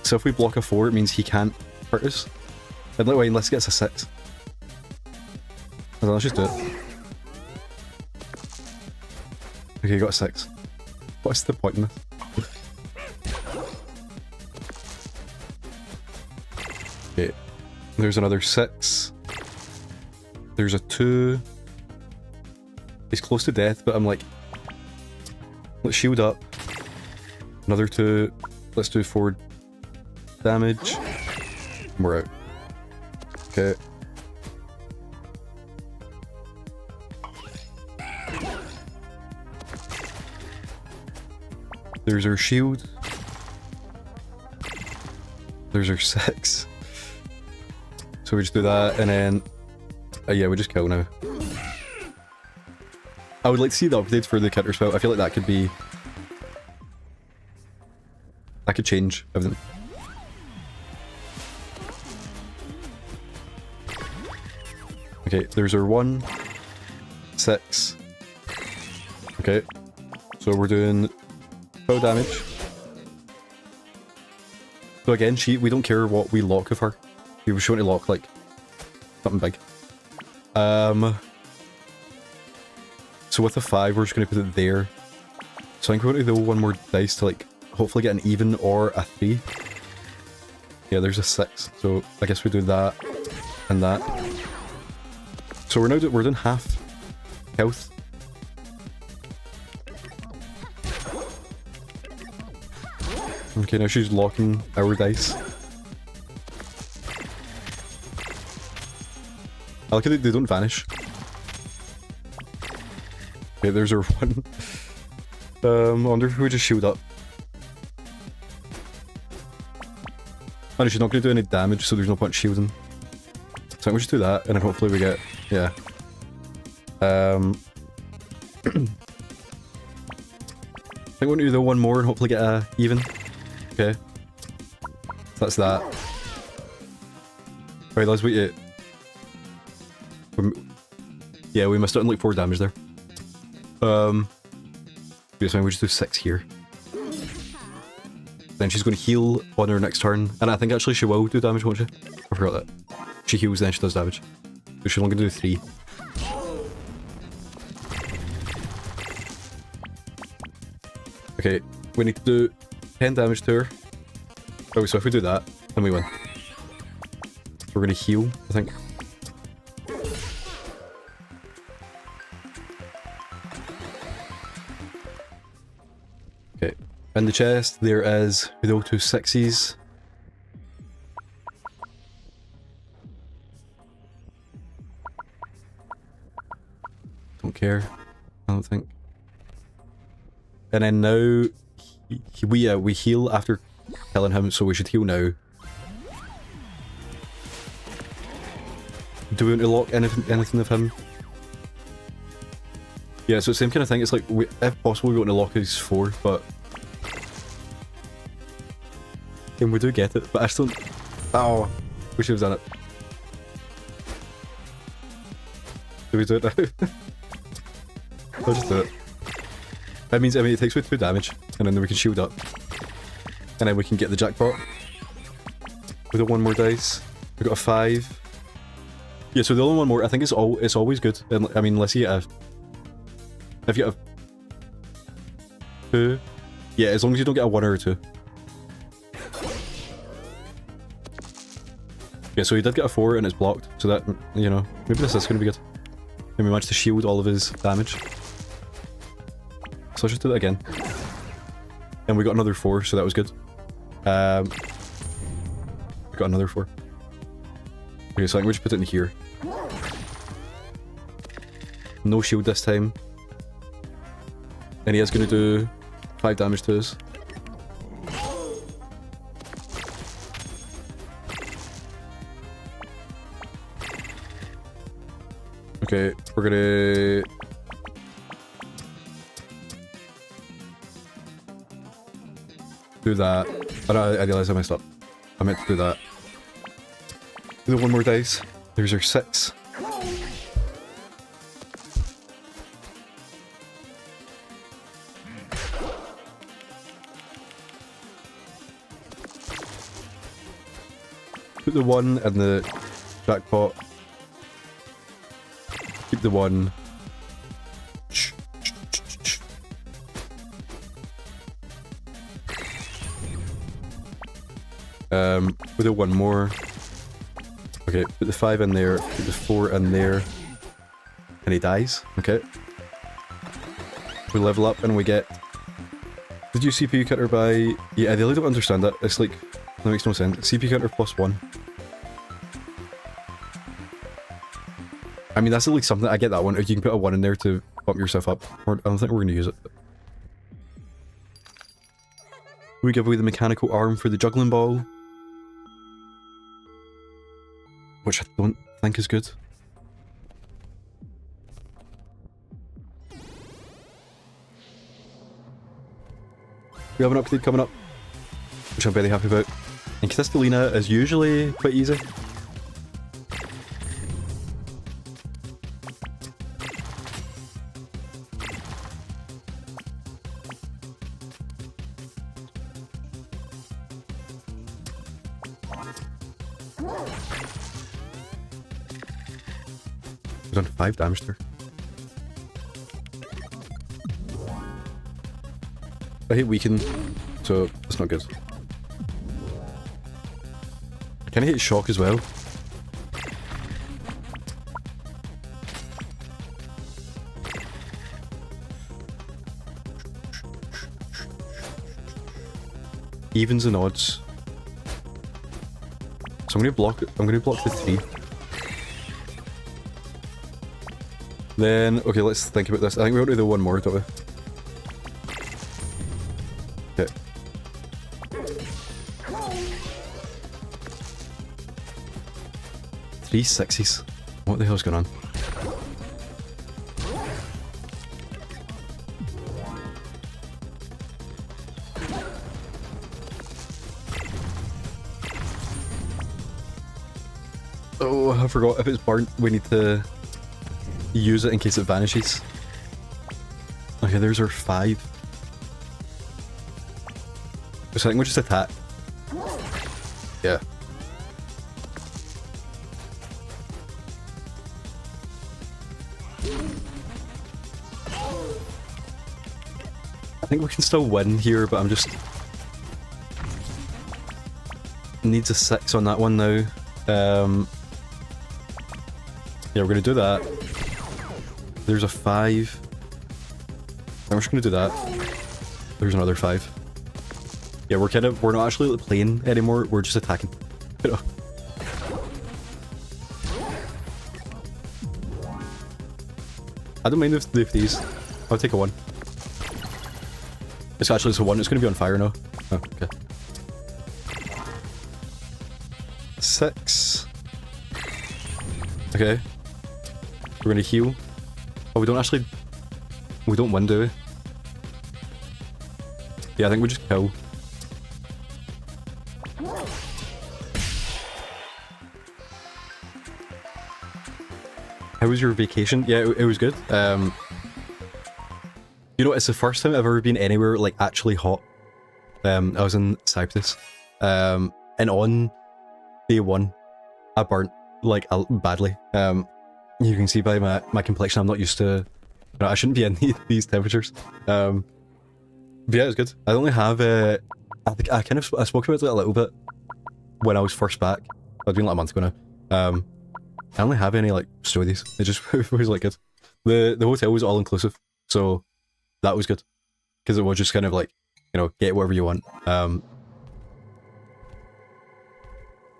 So if we block a 4, it means he can't hurt us. And that way, unless he gets a 6. Let's just do it. Okay, you got a 6. What's the point in this? Okay, there's another 6. There's a 2. He's close to death, but I'm like... Let's shield up. Another 2. Let's do 4 damage. We're out. Okay. There's our shield. There's our 6. So we just do that, and then... yeah, we just kill now. I would like to see the updates for the counter spell. I feel like that could be... That could change everything. Okay, there's our 1, 6. Okay, so we're doing 12 damage. So again, we don't care what we lock of her. We were trying to lock like something big. So with a 5, we're just going to put it there. So I think we're going to do one more dice to like hopefully get an even or a 3. Yeah, there's a 6. So I guess we do that and that. So we're doing half health. Okay, now she's locking our dice. I like how they don't vanish. Okay, there's our 1. I wonder if we just shield up. Oh no, she's not going to do any damage, so there's no point shielding. So we'll just do that, and then hopefully we get... Yeah. I think we're going to do one more and hopefully get a even. Okay. So that's that. Right, let's wait it. Yeah, we missed out on like 4 damage there. Okay, so we'll just do 6 here. Then she's going to heal on her next turn, and I think actually she will do damage, won't she? I forgot that. She heals, then she does damage. So she's only going to do 3. Okay, we need to do 10 damage to her. Oh, so if we do that, then we win. So we're going to heal, I think. Okay, in the chest there is with all 2 6s. Don't care, I don't think. And then now we heal after killing him, so we should heal now. Do we want to lock anything of him? Yeah, so same kind of thing. It's like, if possible, we want to lock his 4, but... And we do get it, but I still... Oh, we should have done it. Do we do it now? I'll just do it. That means, I mean, it takes away 2 damage, and then we can shield up. And then we can get the jackpot. We got 1 more dice. We got a 5. Yeah, so the only 1 more, I think it's always good. And, I mean, unless you get a... If you get a 2... Yeah, as long as you don't get a 1 or a 2. Yeah, so he did get a 4 and it's blocked, so that, you know, maybe this is going to be good. And we managed to shield all of his damage. So let's just do that again. And we got another 4, so that was good. We got another 4. Okay, so I think we'll just put it in here. No shield this time. And he is going to do 5 damage to us. Okay, we're gonna... do that. I realised I messed up. I meant to do that. Do the 1 more dice. There's our 6. Put the 1 in the jackpot. Keep the 1. We'll do 1 more. Okay, put the 5 in there, put the 4 in there. And he dies. Okay. We level up and we get... Did you CPU counter by... Yeah, I really don't understand that. It's like... That makes no sense. CPU counter +1. I mean, that's at least something. I get that one. If you can put a 1 in there to bump yourself up. Or, I don't think we're going to use it. We give away the mechanical arm for the juggling ball. Which I don't think is good. We have an upgrade coming up, which I'm very happy about. And Castellina is usually quite easy. We've done 5 damage to her. I hate weaken, so that's not good. I kinda hate shock as well. Evens and odds. So I'm gonna block the 3. Then, okay, let's think about this. I think we want to do 1 more, don't we? Okay. Three 6s. What the hell's going on? Oh, I forgot. If it's burnt, we need to... use it in case it vanishes. Okay, there's our 5. So I think we'll just attack. Yeah. I think we can still win here, but I'm just... Needs a 6 on that one now. Yeah, we're gonna do that. There's a 5. And we're just gonna do that. There's another 5. Yeah, we're not actually playing anymore, we're just attacking. You know? I don't mind if these. I'll take a 1. It's actually a 1, it's gonna be on fire now. Oh, okay. 6. Okay. We're gonna heal. Oh, we don't win, do we? Yeah, I think we just kill. How was your vacation? Yeah, it was good. You know, it's the first time I've ever been anywhere, like, actually hot. I was in Cyprus. And on day 1, I burnt, like, badly. You can see by my complexion, I'm not used to... You know, I shouldn't be in these temperatures. But yeah, it was good. I only have... I spoke about it a little bit when I was first back. I've been like a month ago now. I only have any, like, stories. It just it was, like, good. The hotel was all-inclusive, so that was good. Because it was just kind of like, you know, get whatever you want. And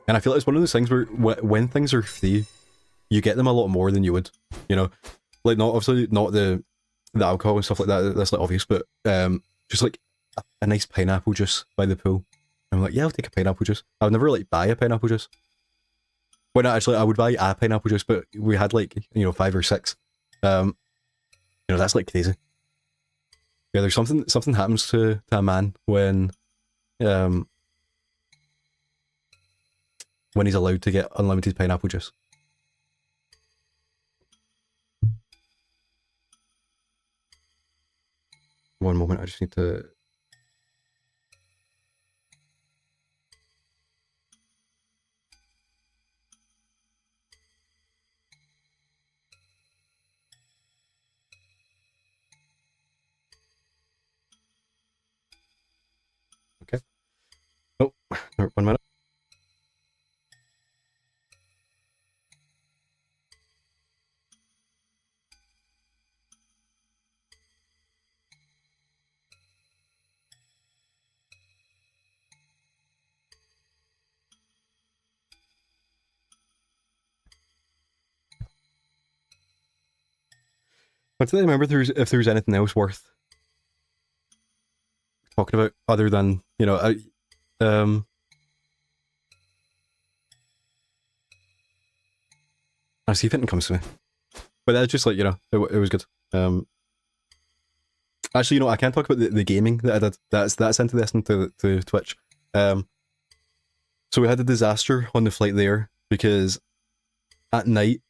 I feel like it's one of those things where when things are free, you get them a lot more than you would, you know? Like, obviously not the alcohol and stuff like that, that's like obvious, but just like a nice pineapple juice by the pool. I'm like, yeah, I'll take a pineapple juice. I would never like buy a pineapple juice. Well, no, actually, I would buy a pineapple juice, but we had like, you know, 5 or 6. You know, that's like crazy. Yeah, there's something happens to a man when he's allowed to get unlimited pineapple juice. One moment, I just need to... Okay. Oh, 1 minute. But did I remember if there's anything else worth talking about other than, you know, I'll see if anything comes to me. But that's just like, you know, it was good. Actually, you know, I can't talk about the gaming that I did. That's interesting to Twitch. So we had a disaster on the flight there because at night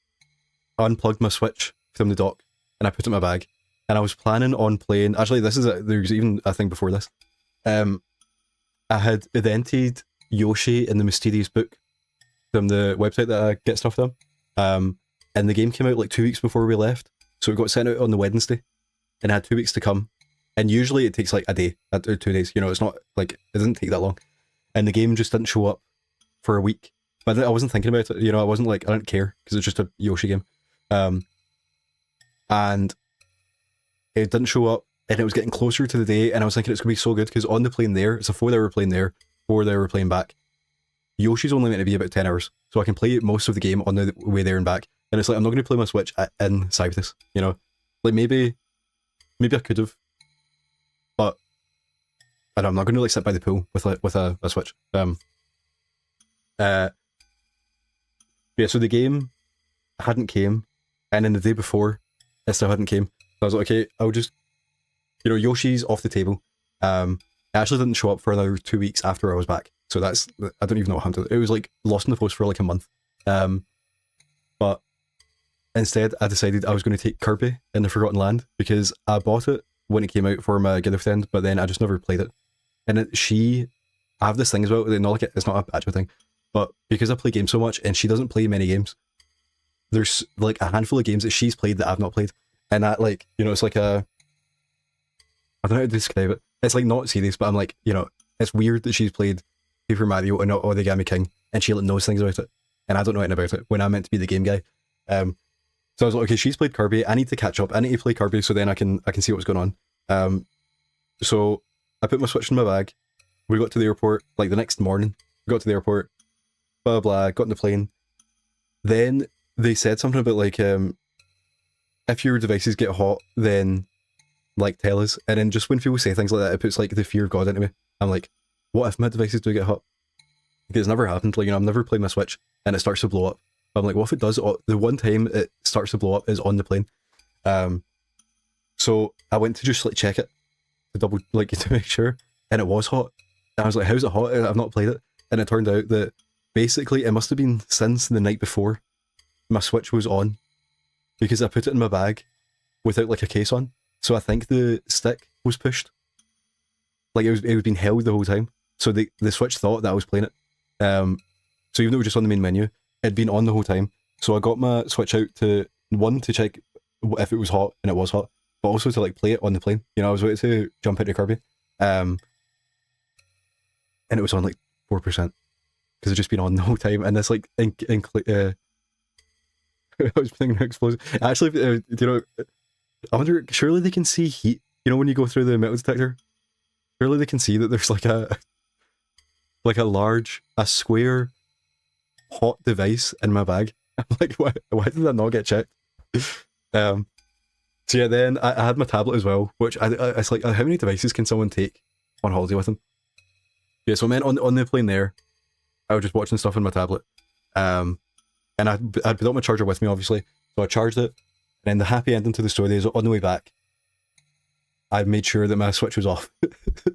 I unplugged my Switch from the dock and I put it in my bag. And I was planning on playing... Actually, there's even a thing before this. I had invented Yoshi in the Mysterious Book from the website that I get stuff from. And the game came out like 2 weeks before we left. So it got sent out on the Wednesday. And I had 2 weeks to come. And usually it takes like a day, or 2 days. You know, it's not like... It doesn't take that long. And the game just didn't show up for a week. But I wasn't thinking about it. You know, I wasn't like... I didn't care. Because it's just a Yoshi game. And it didn't show up. And it was getting closer to the day. And I was thinking it's going to be so good. Because on the plane there, it's a 4-hour plane there. 4-hour plane back. Yoshi's only meant to be about 10 hours. So I can play most of the game on the way there and back. And it's like, I'm not going to play my Switch in Cyprus. You know? Like maybe I could have. But I don't know, I'm not going to like sit by the pool with a Switch. Yeah, so the game hadn't came, and then the day before, it still hadn't came. So I was like, okay, I'll just, you know, Yoshi's off the table. It actually didn't show up for another 2 weeks after I was back. So that's, I don't even know what happened to it. It was like lost in the post for like a month. But Instead, I decided I was going to take Kirby in the Forgotten Land because I bought it when it came out for my girlfriend, but then I just never played it. And I have this thing as well, not like it's not a actual thing, but because I play games so much and she doesn't play many games, there's like a handful of games that she's played that I've not played. And that, like, you know, it's like I don't know how to describe it. It's like not serious, but I'm like, you know, it's weird that she's played Paper Mario and not Origami King and she like knows things about it. And I don't know anything about it when I'm meant to be the game guy. So I was like, okay, she's played Kirby. I need to catch up. I need to play Kirby so then I can see what's going on. So I put my Switch in my bag. We got to the airport like the next morning. We got to the airport, blah, blah, blah, got on the plane. Then they said something about like, if your devices get hot, then like tell us. And then just when people say things like that, it puts like the fear of God into me. I'm like, what if my devices do get hot? Because it's never happened. Like, you know, I've never played my Switch and it starts to blow up. I'm like, what if it does? The one time it starts to blow up is on the plane. So I went to just like check it to double, like, to make sure, and it was hot. And I was like, how's it hot? I've not played it. And it turned out that basically it must have been since the night before my Switch was on, because I put it in my bag without like a case on. So I think the stick was pushed. Like it was being held the whole time. So the Switch thought that I was playing it. So even though it was just on the main menu, it'd been on the whole time. So I got my Switch out to check if it was hot, and it was hot, but also to like play it on the plane. You know, I was waiting to jump into Kirby. And it was on like 4% because it's just been on the whole time. And this like I was playing an explosion. Actually, do you know, I wonder, surely they can see heat. You know, when you go through the metal detector, surely they can see that there's like a square hot device in my bag. I'm like, why did that not get checked? So yeah, then I had my tablet as well, which it's like, how many devices can someone take on holiday with them? Yeah, so I meant on the plane there, I was just watching stuff on my tablet. And I'd put up my charger with me, obviously. So I charged it. And then the happy ending to the story is on the way back, I made sure that my Switch was off.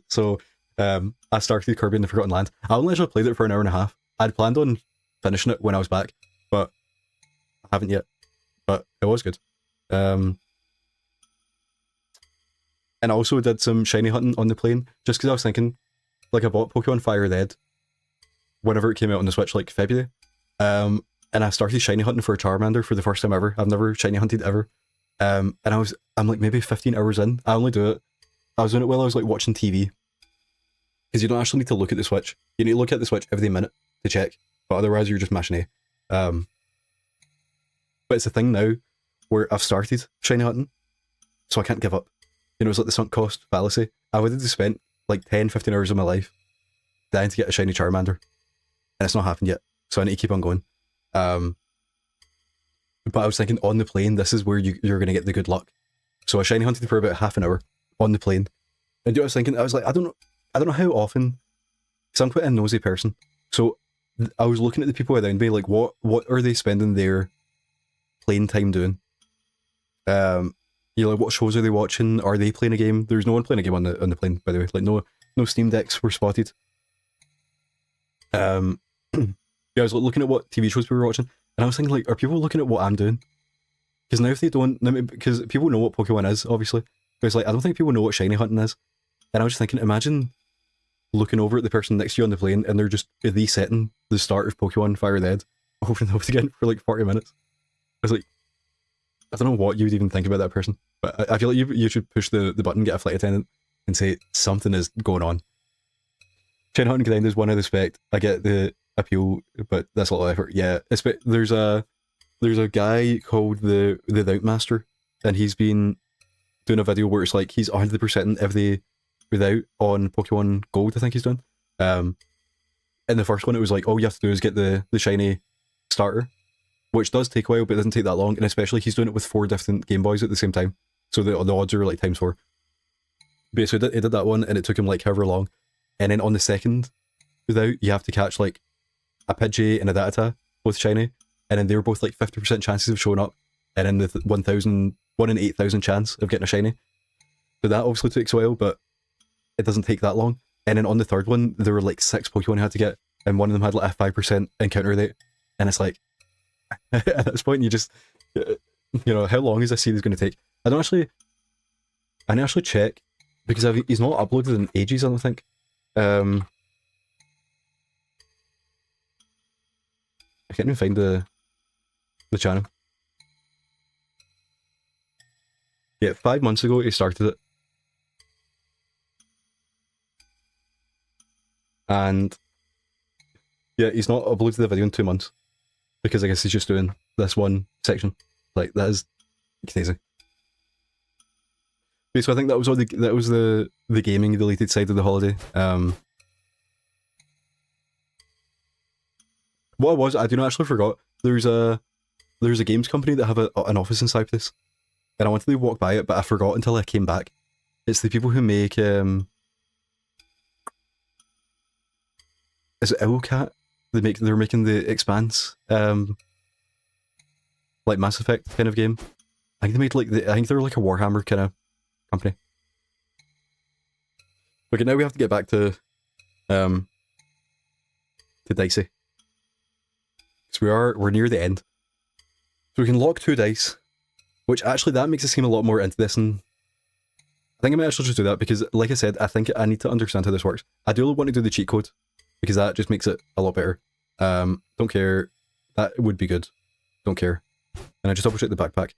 So I started Kirby in the Forgotten Land. I only actually played it for an hour and a half. I'd planned on finishing it when I was back, but I haven't yet. But it was good. And I also did some shiny hunting on the plane, just because I was thinking, like, I bought Pokemon Fire Red whenever it came out on the Switch, like February. And I started shiny hunting for a Charmander for the first time ever. I've never shiny hunted ever. And I'm like maybe 15 hours in. I only do it. I was doing it while I was like watching TV. Because you don't actually need to look at the Switch. You need to look at the Switch every minute to check. But otherwise you're just mashing A. But it's a thing now where I've started shiny hunting, so I can't give up. You know, it's like the sunk cost fallacy. I would have spent like 10-15 hours of my life dying to get a shiny Charmander. And it's not happened yet. So I need to keep on going. But I was thinking on the plane, this is where you're going to get the good luck. So I shiny hunted for about half an hour on the plane. And you know what I was thinking? I was like, I don't know how often, because I'm quite a nosy person. So I was looking at the people around me, like, what are they spending their plane time doing? You know, like, what shows are they watching? Are they playing a game? There's no one playing a game on the plane, by the way. Like, no Steam Decks were spotted. Yeah, I was looking at what TV shows we were watching, and I was thinking, like, are people looking at what I'm doing? Because now if they don't, because people know what Pokemon is, obviously. But it's like, I don't think people know what shiny hunting is. And I was just thinking, imagine looking over at the person next to you on the plane, and they're just resetting the start of Pokemon Fire Red over and over again for like 40 minutes. I was like, I don't know what you would even think about that person, but I feel like you should push the button, get a flight attendant, and say something is going on. Shiny hunting grind is one I respect. I get the appeal, but that's a lot of effort. Yeah, there's a guy called the Without Master, and he's been doing a video where it's like he's 100% every without on Pokemon Gold, I think he's done. In the first one, it was like all you have to do is get the shiny starter, which does take a while, but it doesn't take that long. And especially he's doing it with 4 different Game Boys at the same time, so the odds are like times 4. But so he did that one, and it took him like however long. And then on the second without, you have to catch like a Pidgey and a Rattata, both shiny, and then they were both like 50% chances of showing up, and then the 1 in 8,000 chance of getting a shiny. So that obviously takes a while, but it doesn't take that long. And then on the third one, there were like 6 Pokemon you had to get, and one of them had like a 5% encounter rate. And it's like, at this point, you just, You know, how long is this series going to take? I need to actually check, because he's not uploaded in ages, I don't think. I can't even find the channel. Yeah, 5 months ago he started it. And yeah, he's not uploaded the video in 2 months. Because I guess he's just doing this one section. Like, that is crazy. Okay, so I think that was all the gaming deleted side of the holiday. What I do not actually forgot. There's a games company that have an office in Cyprus. And I wanted to walk by it, but I forgot until I came back. It's the people who make is it Owlcat? They're making the Expanse, like Mass Effect kind of game. I think they made I think they're like a Warhammer kind of company. Okay, now we have to get back to Dicey. So we're near the end. So we can lock 2 dice, which actually that makes it seem a lot more into this, and I think I might actually just do that because, like I said, I think I need to understand how this works. I do want to do the cheat code because that just makes it a lot better. Don't care. That would be good. Don't care. And I just double check the backpack.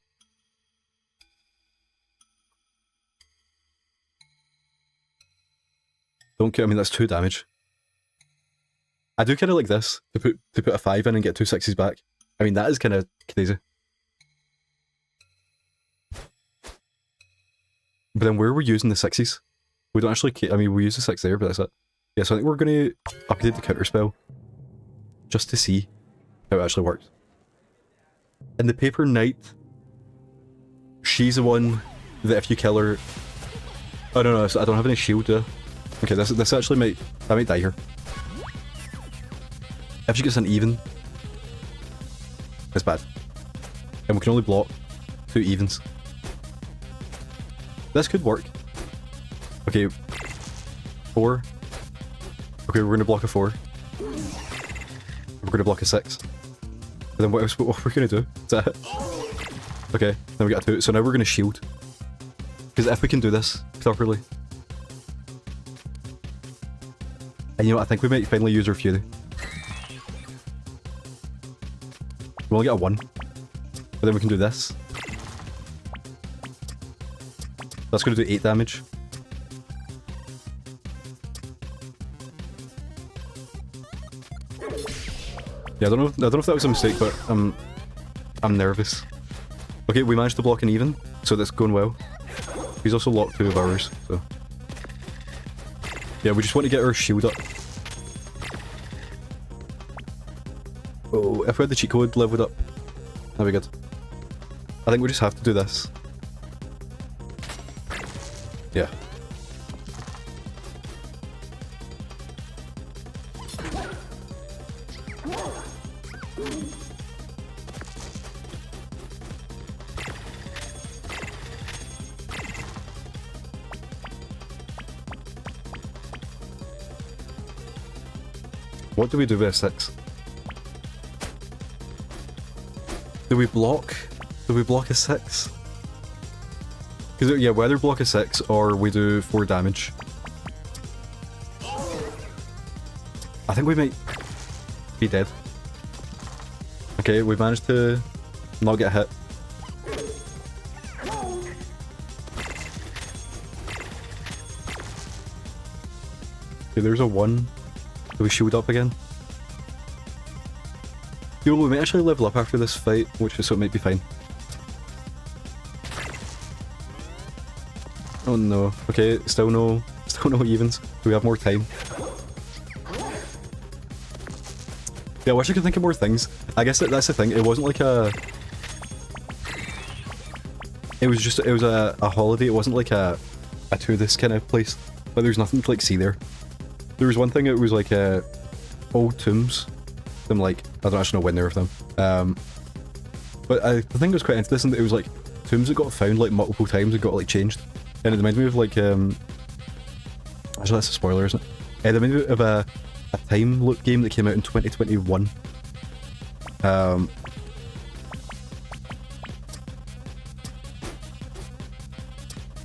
Don't care. I mean, that's 2 damage. I do kind of like this to put a 5 in and get 2 6s back. I mean, that is kind of crazy. But then where we're using the 6s, we don't actually. I mean, we use the 6 there, but that's it. Yeah, so I think we're going to update the counter spell just to see how it actually works. And the Paper Knight, she's the one that if you kill her... Oh no, I don't have any shield, do I? Okay, this actually I might die here. If she gets an even, it's bad. And we can only block 2 evens. This could work. Okay, 4. Okay, we're going to block a 4. We're going to block a 6. And then what else? What are we going to do? Is that it? Okay, then we got a 2. So now we're going to shield. Because if we can do this properly... And you know what, I think we might finally use our Fury. We only get a 1. But then we can do this. That's going to do 8 damage. Yeah, I don't know if that was a mistake, but I'm nervous. Okay, we managed to block an even, so that's going well. He's also locked 2 of ours, so... Yeah, we just want to get our shield up. Oh, if we had the cheat code leveled up, that'd be good. I think we just have to do this. Yeah. What do we do with a 6? Do we block a 6? Because, yeah, whether block a 6 or we do 4 damage. I think we might be dead. Okay, we managed to not get hit. Okay, there's a 1. Do we shield up again? You know, we might actually level up after this fight, so it might be fine. Oh no. Okay, still no evens. Do we have more time? Yeah, I wish I could think of more things. I guess that's the thing. It wasn't like a... It was a holiday. It wasn't like a to this kind of place. But there's nothing to like see there. There was one thing that was like old tombs. Them like, I don't actually know when they were from. But the thing that was quite interesting, it was like tombs that got found like multiple times and got like changed. And it reminded me of like, actually that's a spoiler, isn't it? It reminded me of a time loop game that came out in 2021.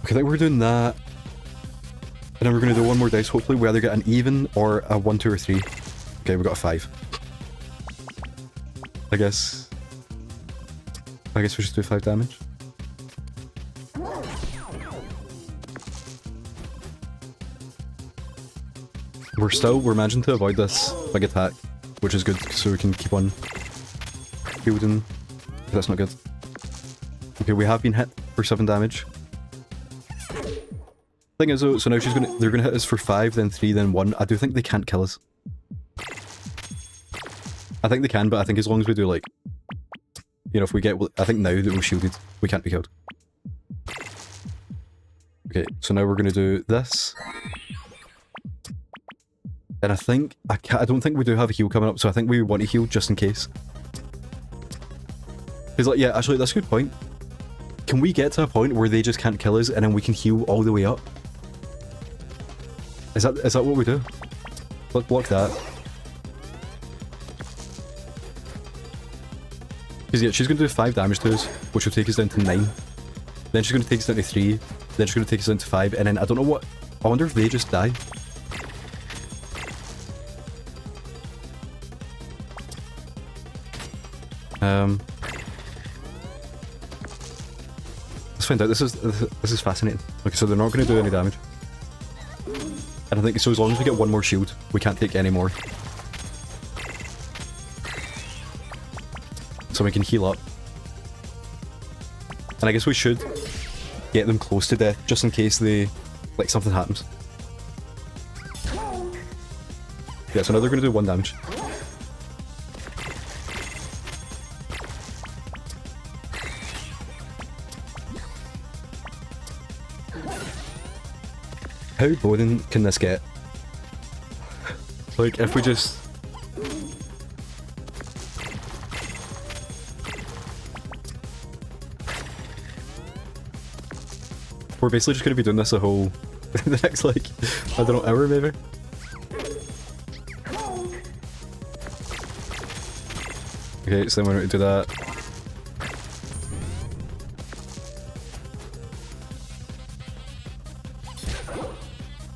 Okay, I think we're doing that. And then we're going to do one more dice. Hopefully we either get an even or a 1, 2, or 3. Okay, we got a 5. I guess we just do 5 damage. We're managing to avoid this big attack, which is good, so we can keep on shielding. That's not good. Okay, we have been hit for 7 damage. Thing is though, so now they're gonna hit us for 5, then 3, then 1. I do think they can't kill us. I think they can, but I think as long as we do like, you know, if we get, I think now that we're shielded, we can't be killed. Okay, so now we're gonna do this. And I think, I don't think we do have a heal coming up, so I think we want to heal just in case. Because like, yeah, actually that's a good point. Can we get to a point where they just can't kill us and then we can heal all the way up? Is that what we do? Let's block that. Because yeah, she's going to do 5 damage to us, which will take us down to 9. Then she's going to take us down to 3. Then she's going to take us down to 5. And then I don't know what... I wonder if they just die. Let's find out. This is fascinating. Okay, so they're not going to do any damage. And I think so as long as we get one more shield, we can't take any more. So we can heal up. And I guess we should get them close to death, just in case they, like, something happens. Yeah, so now they're going to do 1 damage. How boring can this get? Like, if we just... We're basically just going to be doing this the whole... the next, like, I don't know, hour maybe? Okay, so then we're going to do that.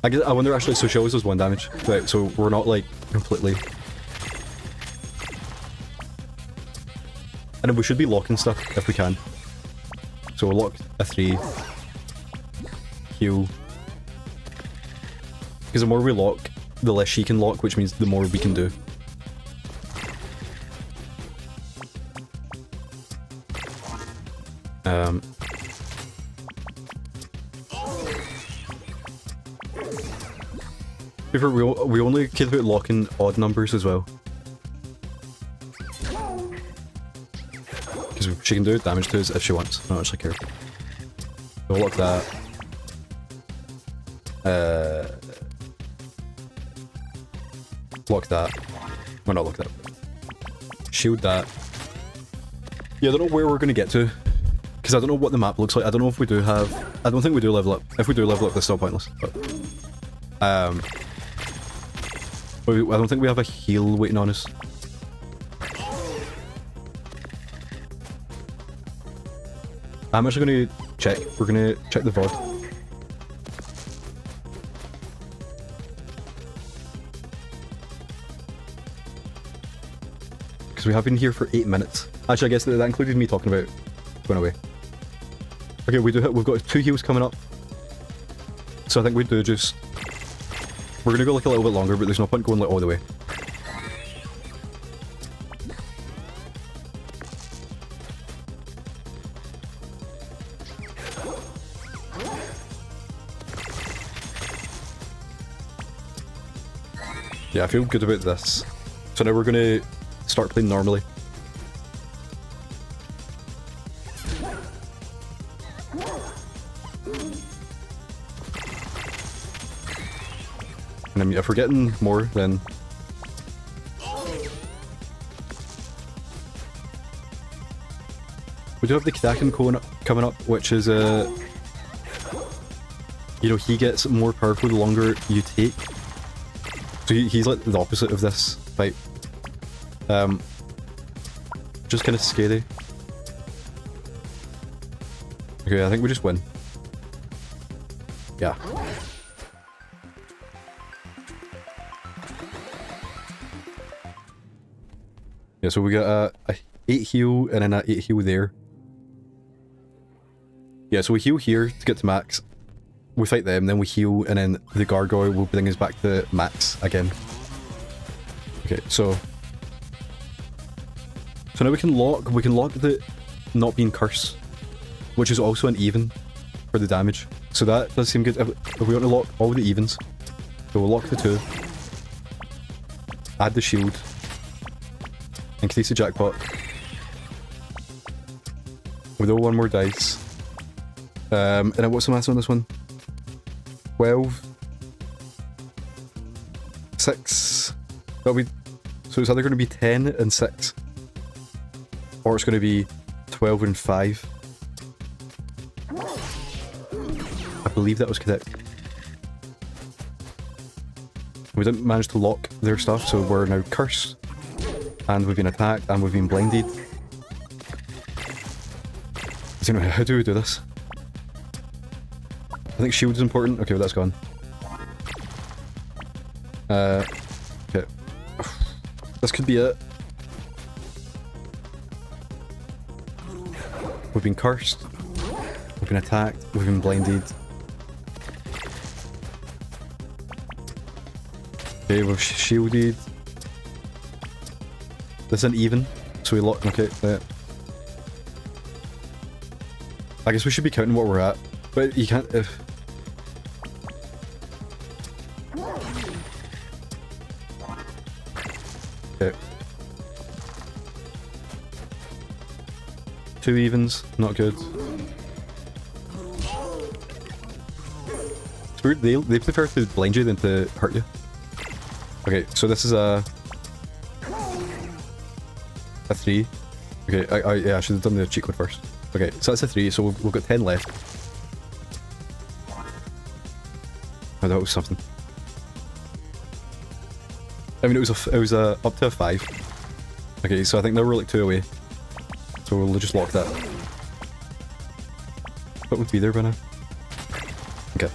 I wonder actually, so she always does 1 damage, right, so we're not like completely... And then we should be locking stuff if we can. So we'll lock a 3. Heal. Because the more we lock, the less she can lock, which means the more we can do. We only care about locking odd numbers as well. Because she can do damage to us if she wants. I don't actually care. We'll lock that. Lock that. Well, not lock that. Shield that. Yeah, I don't know where we're going to get to. Because I don't know what the map looks like. I don't know if we do have... I don't think we do level up. If we do level up, that's still pointless. But, I don't think we have a heal waiting on us. I'm actually going to check. We're going to check the VOD. Because we have been here for 8 minutes. Actually, I guess that included me talking about going away. Okay, we've got 2 heals coming up. So I think we do just... We're gonna go like a little bit longer, but there's no point going like all the way. Yeah, I feel good about this. So now we're gonna start playing normally. And I mean, if we're getting more, then... We do have the Kdakin coming up, which is, you know, he gets more powerful the longer you take. So he's like the opposite of this fight. Just kind of scary. Okay, I think we just win. Yeah. Yeah, so we got a 8 heal and then a 8 heal there. Yeah, so we heal here to get to max. We fight them, then we heal, and then the gargoyle will bring us back to max again. Okay, so now we can lock the not being cursed, which is also an even for the damage. So that does seem good. If we want to lock all the evens, so we'll lock the 2, add the shield, increase the jackpot. We roll 1 more dice. And then what's the math on this one? 12. 6. That'll be, so it's either going to be 10 and 6. Or it's going to be 12 and 5. I believe that was correct. We didn't manage to lock their stuff, so we're now cursed. And we've been attacked, and we've been blinded. So anyway, how do we do this? I think shield is important. Okay, well that's gone. Okay. This could be it. We've been cursed. We've been attacked. We've been blinded. Okay, we're shielded. This isn't even, so we lock. Okay, I guess we should be counting what we're at, but you can't. If okay, 2 evens, not good. It's weird. They prefer to blind you than to hurt you. Okay, so this is a 3. Okay, yeah, I should have done the cheat code first. Okay, so that's a 3, so we've got 10 left. Oh, that was something. I mean, it was up to a 5. Okay, so I think now we're like 2 away. So we'll just lock that. What would be there by now? Okay.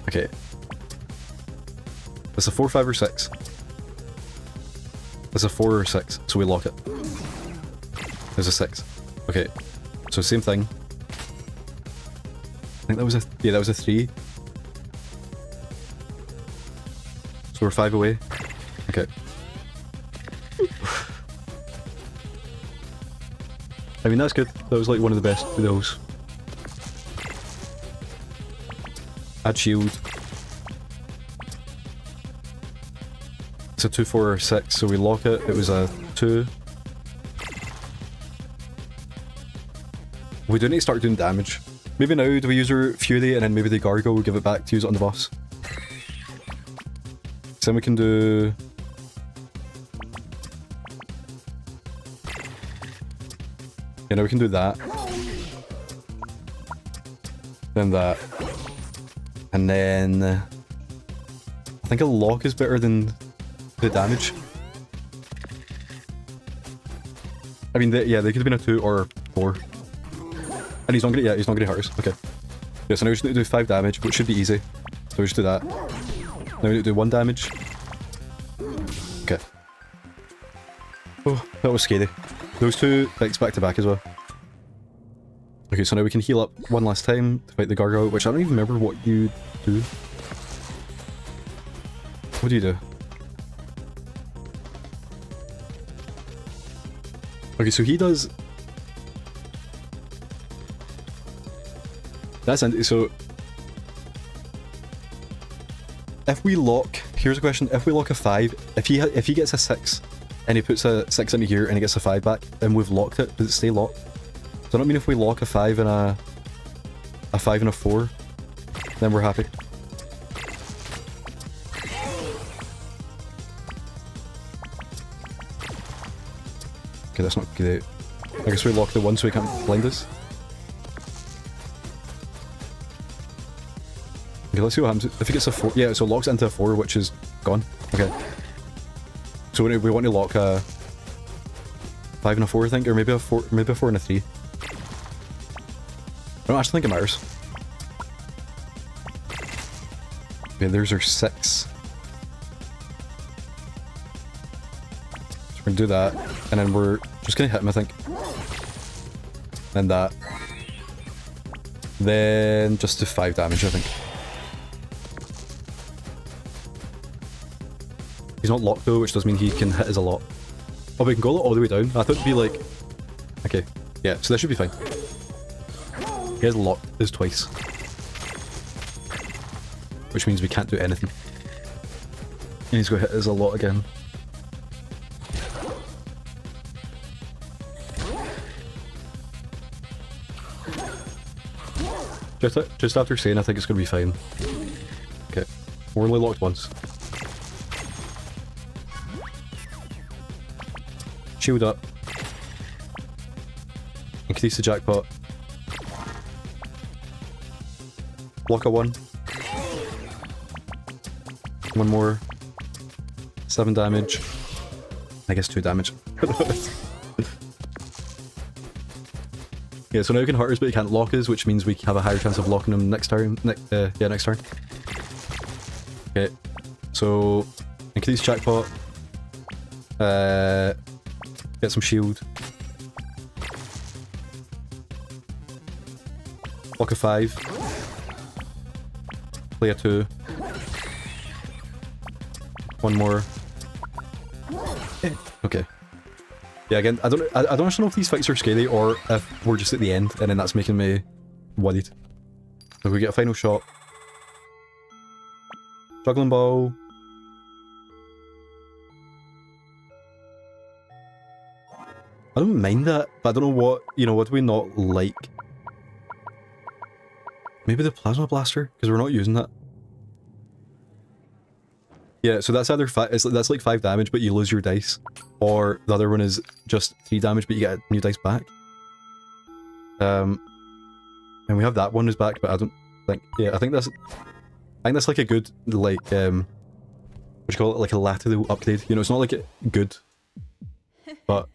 Okay. It's a 4, 5, or 6. It's a 4 or 6, so we lock it. There's a 6. Okay. So same thing. I think that was that was a 3. So we're 5 away. Okay. I mean, that's good. That was like one of the best of those. Add shield. It's a 2, 4, or 6, so we lock it. It was a 2. We do need to start doing damage. Maybe now do we use our Fury and then maybe the Gargoyle will give it back to use it on the boss. So then we can do... Yeah, now we can do that. Then that. And then... I think a lock is better than the damage. I mean, yeah, they could have been a 2 or 4. And he's not gonna, yeah, he's not gonna hurt us. Okay. Yeah, so now we just need to do 5 damage, which should be easy. So we just do that. Now we need to do 1 damage. Okay. Oh, that was scary. Those 2 attacks back to back as well. Okay, so now we can heal up 1 last time to fight the gargoyle, which I don't even remember what you do. What do you do? Okay, so he does... That's so. If we lock, here's a question: if we lock a 5, if he gets a 6, and he puts a 6 into here and he gets a 5 back, and we've locked it, does it stay locked? So I don't mean if we lock a 5 and a 5 and a 4, then we're happy. Okay, that's not great. I guess we lock the 1 so he can't blind us. Okay, let's see what happens. If it gets a 4, yeah, so it locks into a 4, which is gone. Okay. So we want to lock a 5 and a 4, I think, or maybe a 4, maybe a 4 and a 3. I don't actually think it matters. Okay, there's our 6. So we're gonna do that, and then we're just gonna hit him, I think. Then that. Then just do 5 damage, I think. He's not locked though, which does mean he can hit us a lot. Oh, we can go all the way down. I thought it'd be like... Okay. Yeah, so that should be fine. He has locked us twice. Which means we can't do anything. And he's going to hit us a lot again. Just after saying I think it's going to be fine. Okay. We're only locked once. Shield up. Increase the jackpot. Block a 1. 1 more. 7 damage. I guess 2 damage. Yeah, so now he can hurt us, but he can't lock us, which means we have a higher chance of locking him next turn. Yeah, next turn. Okay, so increase jackpot. Get some shield. Block a 5. Play a 2. 1 more. Okay. Yeah, again, I don't actually know if these fights are scary or if we're just at the end and then that's making me worried. So we get a final shot. Juggling ball. I don't mind that, but I don't know what, you know, what do we not like? Maybe the plasma blaster, because we're not using that. Yeah, so that's either that's like 5 damage, but you lose your dice, or the other one is just 3 damage, but you get new dice back. And we have that one is back, but I don't think. Yeah, I think that's like a good like what do you call it, like a lateral upgrade. You know, it's not like good, but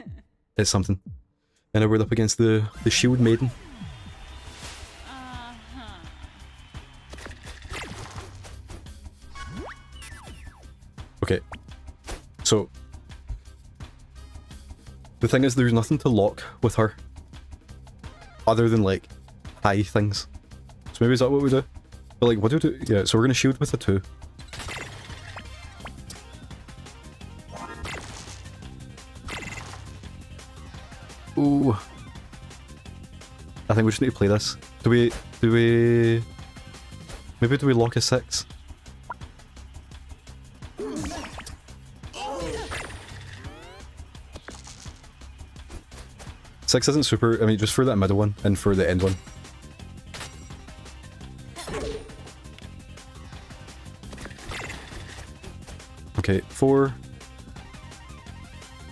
it's something. And now we're up against the Shield Maiden. Okay, so the thing is there's nothing to lock with her other than like high things. So maybe is that what we do? But like, what do we do? Yeah, so we're gonna shield with a 2. Ooh. I think we just need to play this. Maybe do we lock a 6? Six isn't super, I mean, just for that middle one and for the end one. Okay, 4.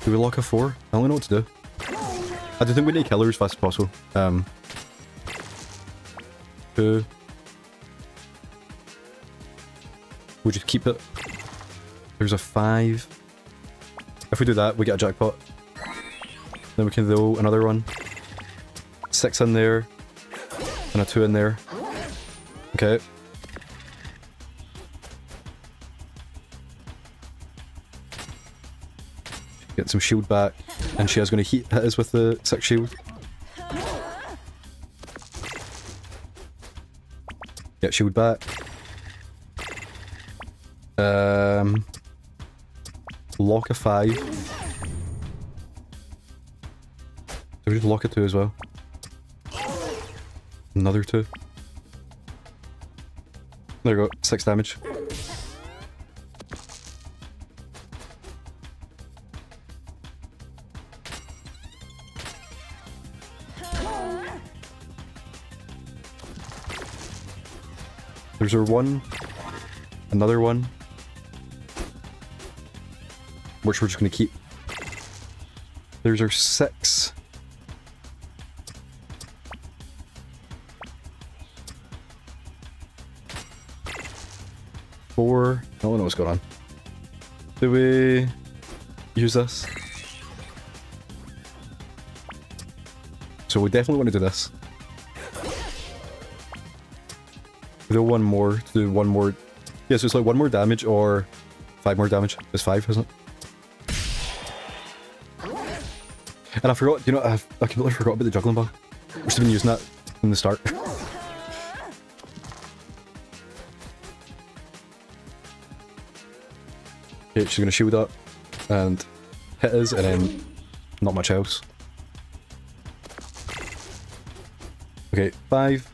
Do we lock a 4? I don't know what to do. I do think we need to kill her as fast as possible. 2. We'll just keep it. There's a 5. If we do that, we get a jackpot. Then we can throw another one. 6 in there. And a 2 in there. Okay. Get some shield back. And she is going to hit us with the 6 shield. Get shield back. Lock a 5. Do we just lock a 2 as well? Another 2. There we go, 6 damage. There's our 1. Another 1. Which we're just going to keep. There's our 6. 4. I don't know what's going on. Do we use this? So we definitely want to do this. Do one more to do one more. Yeah, so it's like 1 more damage or 5 more damage. It's 5, isn't it? And I forgot, you know, I completely forgot about the juggling bug. We should have been using that from the start. Okay, she's gonna shield up and hit us, and then not much else. Okay, 5.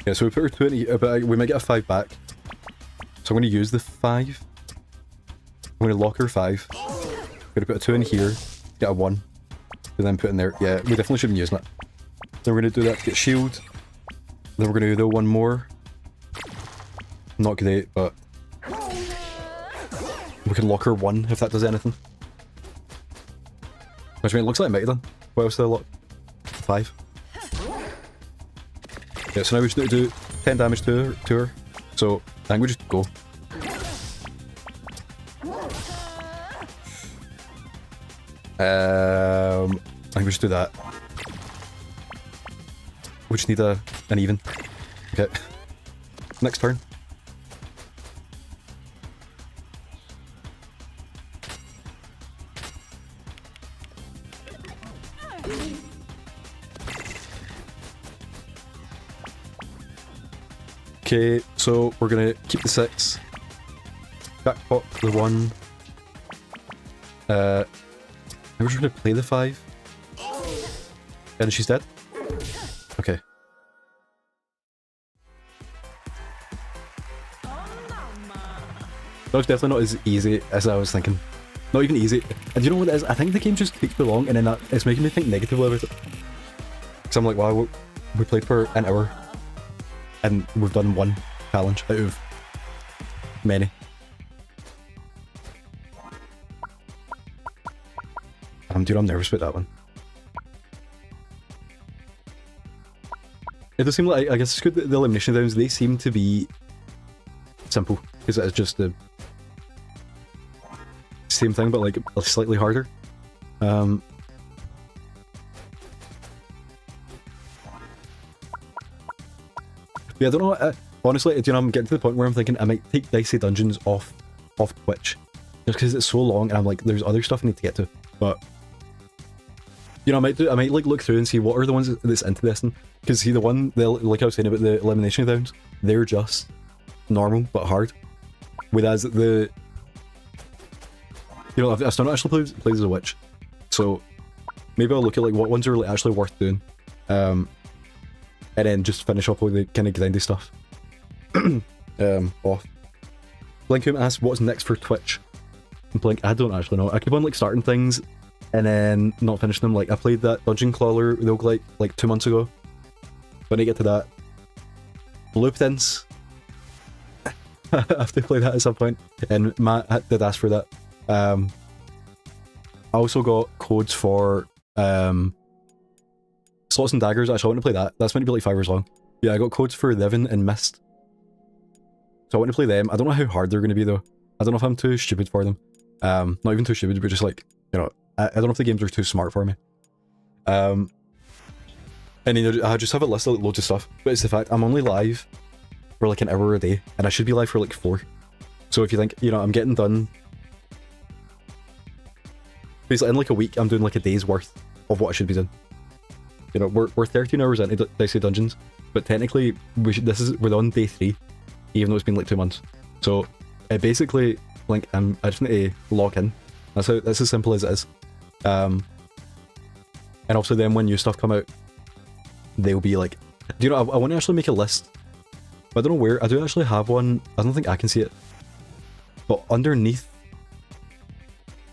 Yeah, so we put her 20, but we might get a 5 back. So I'm going to use the 5. I'm going to lock her 5. I'm going to put a 2 in here, get a 1, and then put in there. Yeah, we definitely shouldn't be using it. Then we're going to do that to get shield. Then we're going to do 1 more. Not great, but we can lock her 1 if that does anything. Which I mean, it looks like it might have done. What else did I lock? 5. Yeah, so now we just need to do 10 damage to her. So I think we just go. I think we just do that. We just need an even. Okay. Next turn. Okay, so we're gonna keep the 6. Jackpot the 1. We're just gonna play the 5. And she's dead? Okay. That was definitely not as easy as I was thinking. Not even easy. And you know what it is? I think the game just takes too long, and then it's making me think negatively about it. Because I'm like, wow, we played for an hour. And we've done 1 challenge out of many. Dude, I'm nervous about that one. It does seem like, I guess it's good that the elimination downs, they seem to be simple. Because it's just the same thing, but like slightly harder. Yeah, I don't know. Honestly, you know, I'm getting to the point where I'm thinking I might take Dicey Dungeons off Twitch, just because it's so long, and I'm like, there's other stuff I need to get to. But you know, I might like look through and see what are the ones that's into this, because see like I was saying about the elimination downs, they're just normal but hard, whereas the you know, I've still not actually played as a witch, so maybe I'll look at like what ones are like actually worth doing. And then just finish up with the kind of grindy stuff. Off. Blinkum asks, what's next for Twitch? Blink, I don't actually know. I keep on like starting things and then not finishing them. Like I played that Dungeon Crawler roguelike like 2 months ago. When I get to that. Blueprints. I have to play that at some point. And Matt did ask for that. I also got codes for Slots and Daggers. Actually, I want to play that. That's meant to be like 5 hours long. Yeah, I got codes for Riven and Mist. So I want to play them. I don't know how hard they're going to be though. I don't know if I'm too stupid for them. Not even too stupid, but just like, you know, I don't know if the games are too smart for me. And then I just have a list of like, loads of stuff. But it's the fact I'm only live for like an hour a day, and I should be live for like 4. So if you think, you know, I'm getting done. Basically, in like a week, I'm doing like a day's worth of what I should be doing. You know, we're 13 hours into Dicey Dungeons, but technically we're on day 3, even though it's been like 2 months. So basically, like I just need to log in. That's as simple as it is. And also then when new stuff come out, they'll be like, do you know? I want to actually make a list, but I don't know where. I do actually have one. I don't think I can see it, but underneath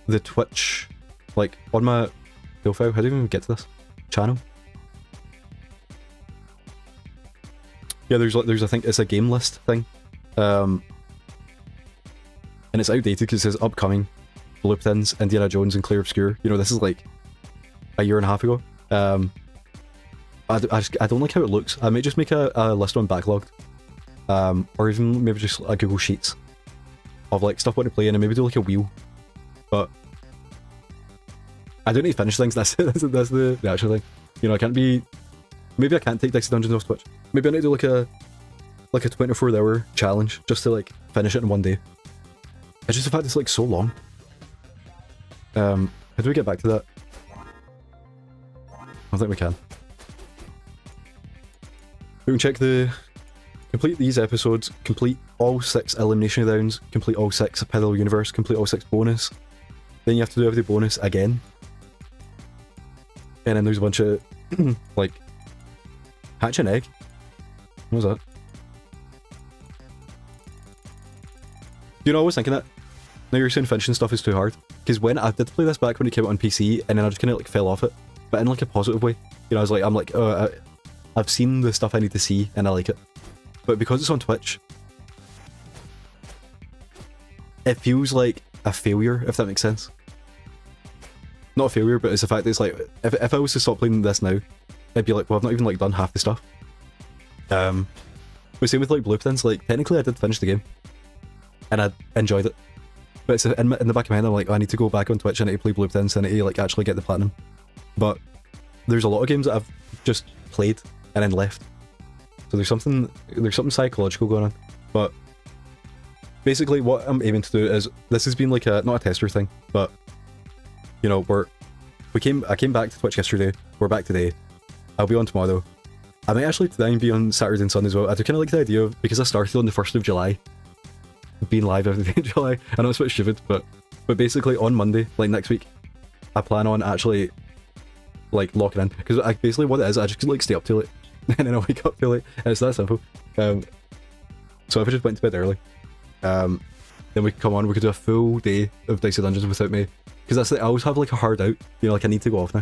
the Twitch, like on my profile, how do you even get to this channel? Yeah, there's I think it's a game list thing, and it's outdated because it says upcoming, Blueprints, Indiana Jones, and Clear Obscure. You know, this is like a year and a half ago. I don't like how it looks. I might just make a list on backlogged, or even maybe just a Google Sheets of like stuff I want to play in, and maybe do like a wheel. But I don't need to finish things. That's the actual thing. You know, I can't be. Maybe I can't take Dicey Dungeons off Twitch. Maybe I need to do like a 24-hour challenge just to like finish it in one day. It's just the fact it's like so long. How do we get back to that? I don't think we can. We can check complete these episodes, complete all 6 elimination rounds, complete all 6 parallel universe, complete all 6 bonus. Then you have to do every bonus again. And then there's a bunch of like hatch an egg. What was that? You know, I was thinking that now you're saying finishing stuff is too hard, because when I did play this back when it came out on PC, and then I just kind of like fell off it, but in like a positive way. You know, I'm like, oh, I've seen the stuff I need to see, and I like it. But because it's on Twitch, it feels like a failure, if that makes sense. Not a failure, but it's the fact that it's like, if I was to stop playing this now, I'd be like, well, I've not even like done half the stuff. But same with like Blueprints, like technically I did finish the game, and I enjoyed it. But it's in the back of my head, I'm like, oh, I need to go back on Twitch and I need to play Blueprints and I need to like actually get the platinum. But there's a lot of games that I've just played and then left. So there's something psychological going on. But basically what I'm aiming to do is, this has been like not a tester thing, but you know, I came back to Twitch yesterday, we're back today, I'll be on tomorrow. I might actually then be on Saturday and Sunday as well. I do kind of like the idea of, because I started on the 1st of July, being live every day in July. I know it's a bit stupid, but basically on Monday, like next week, I plan on actually like locking in, because basically what it is, I just like stay up too late and then I wake up too late, and it's that simple. So if I just went to bed early, then we could come on, we could do a full day of Dicey Dungeons without me, because that's I always have like a hard out, you know, like I need to go off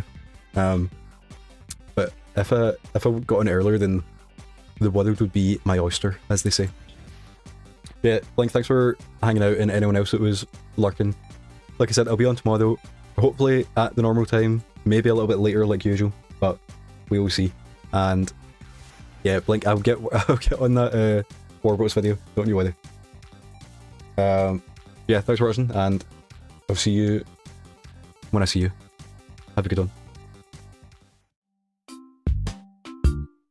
now. But if I got on earlier, then the world would be my oyster, as they say. Yeah, Blink, thanks for hanging out, and anyone else that was lurking. Like I said, I'll be on tomorrow, hopefully at the normal time, maybe a little bit later like usual, but we will see. And yeah, Blink, I'll get on that Warboats video, don't you worry. Yeah, thanks for watching, and I'll see you when I see you. Have a good one.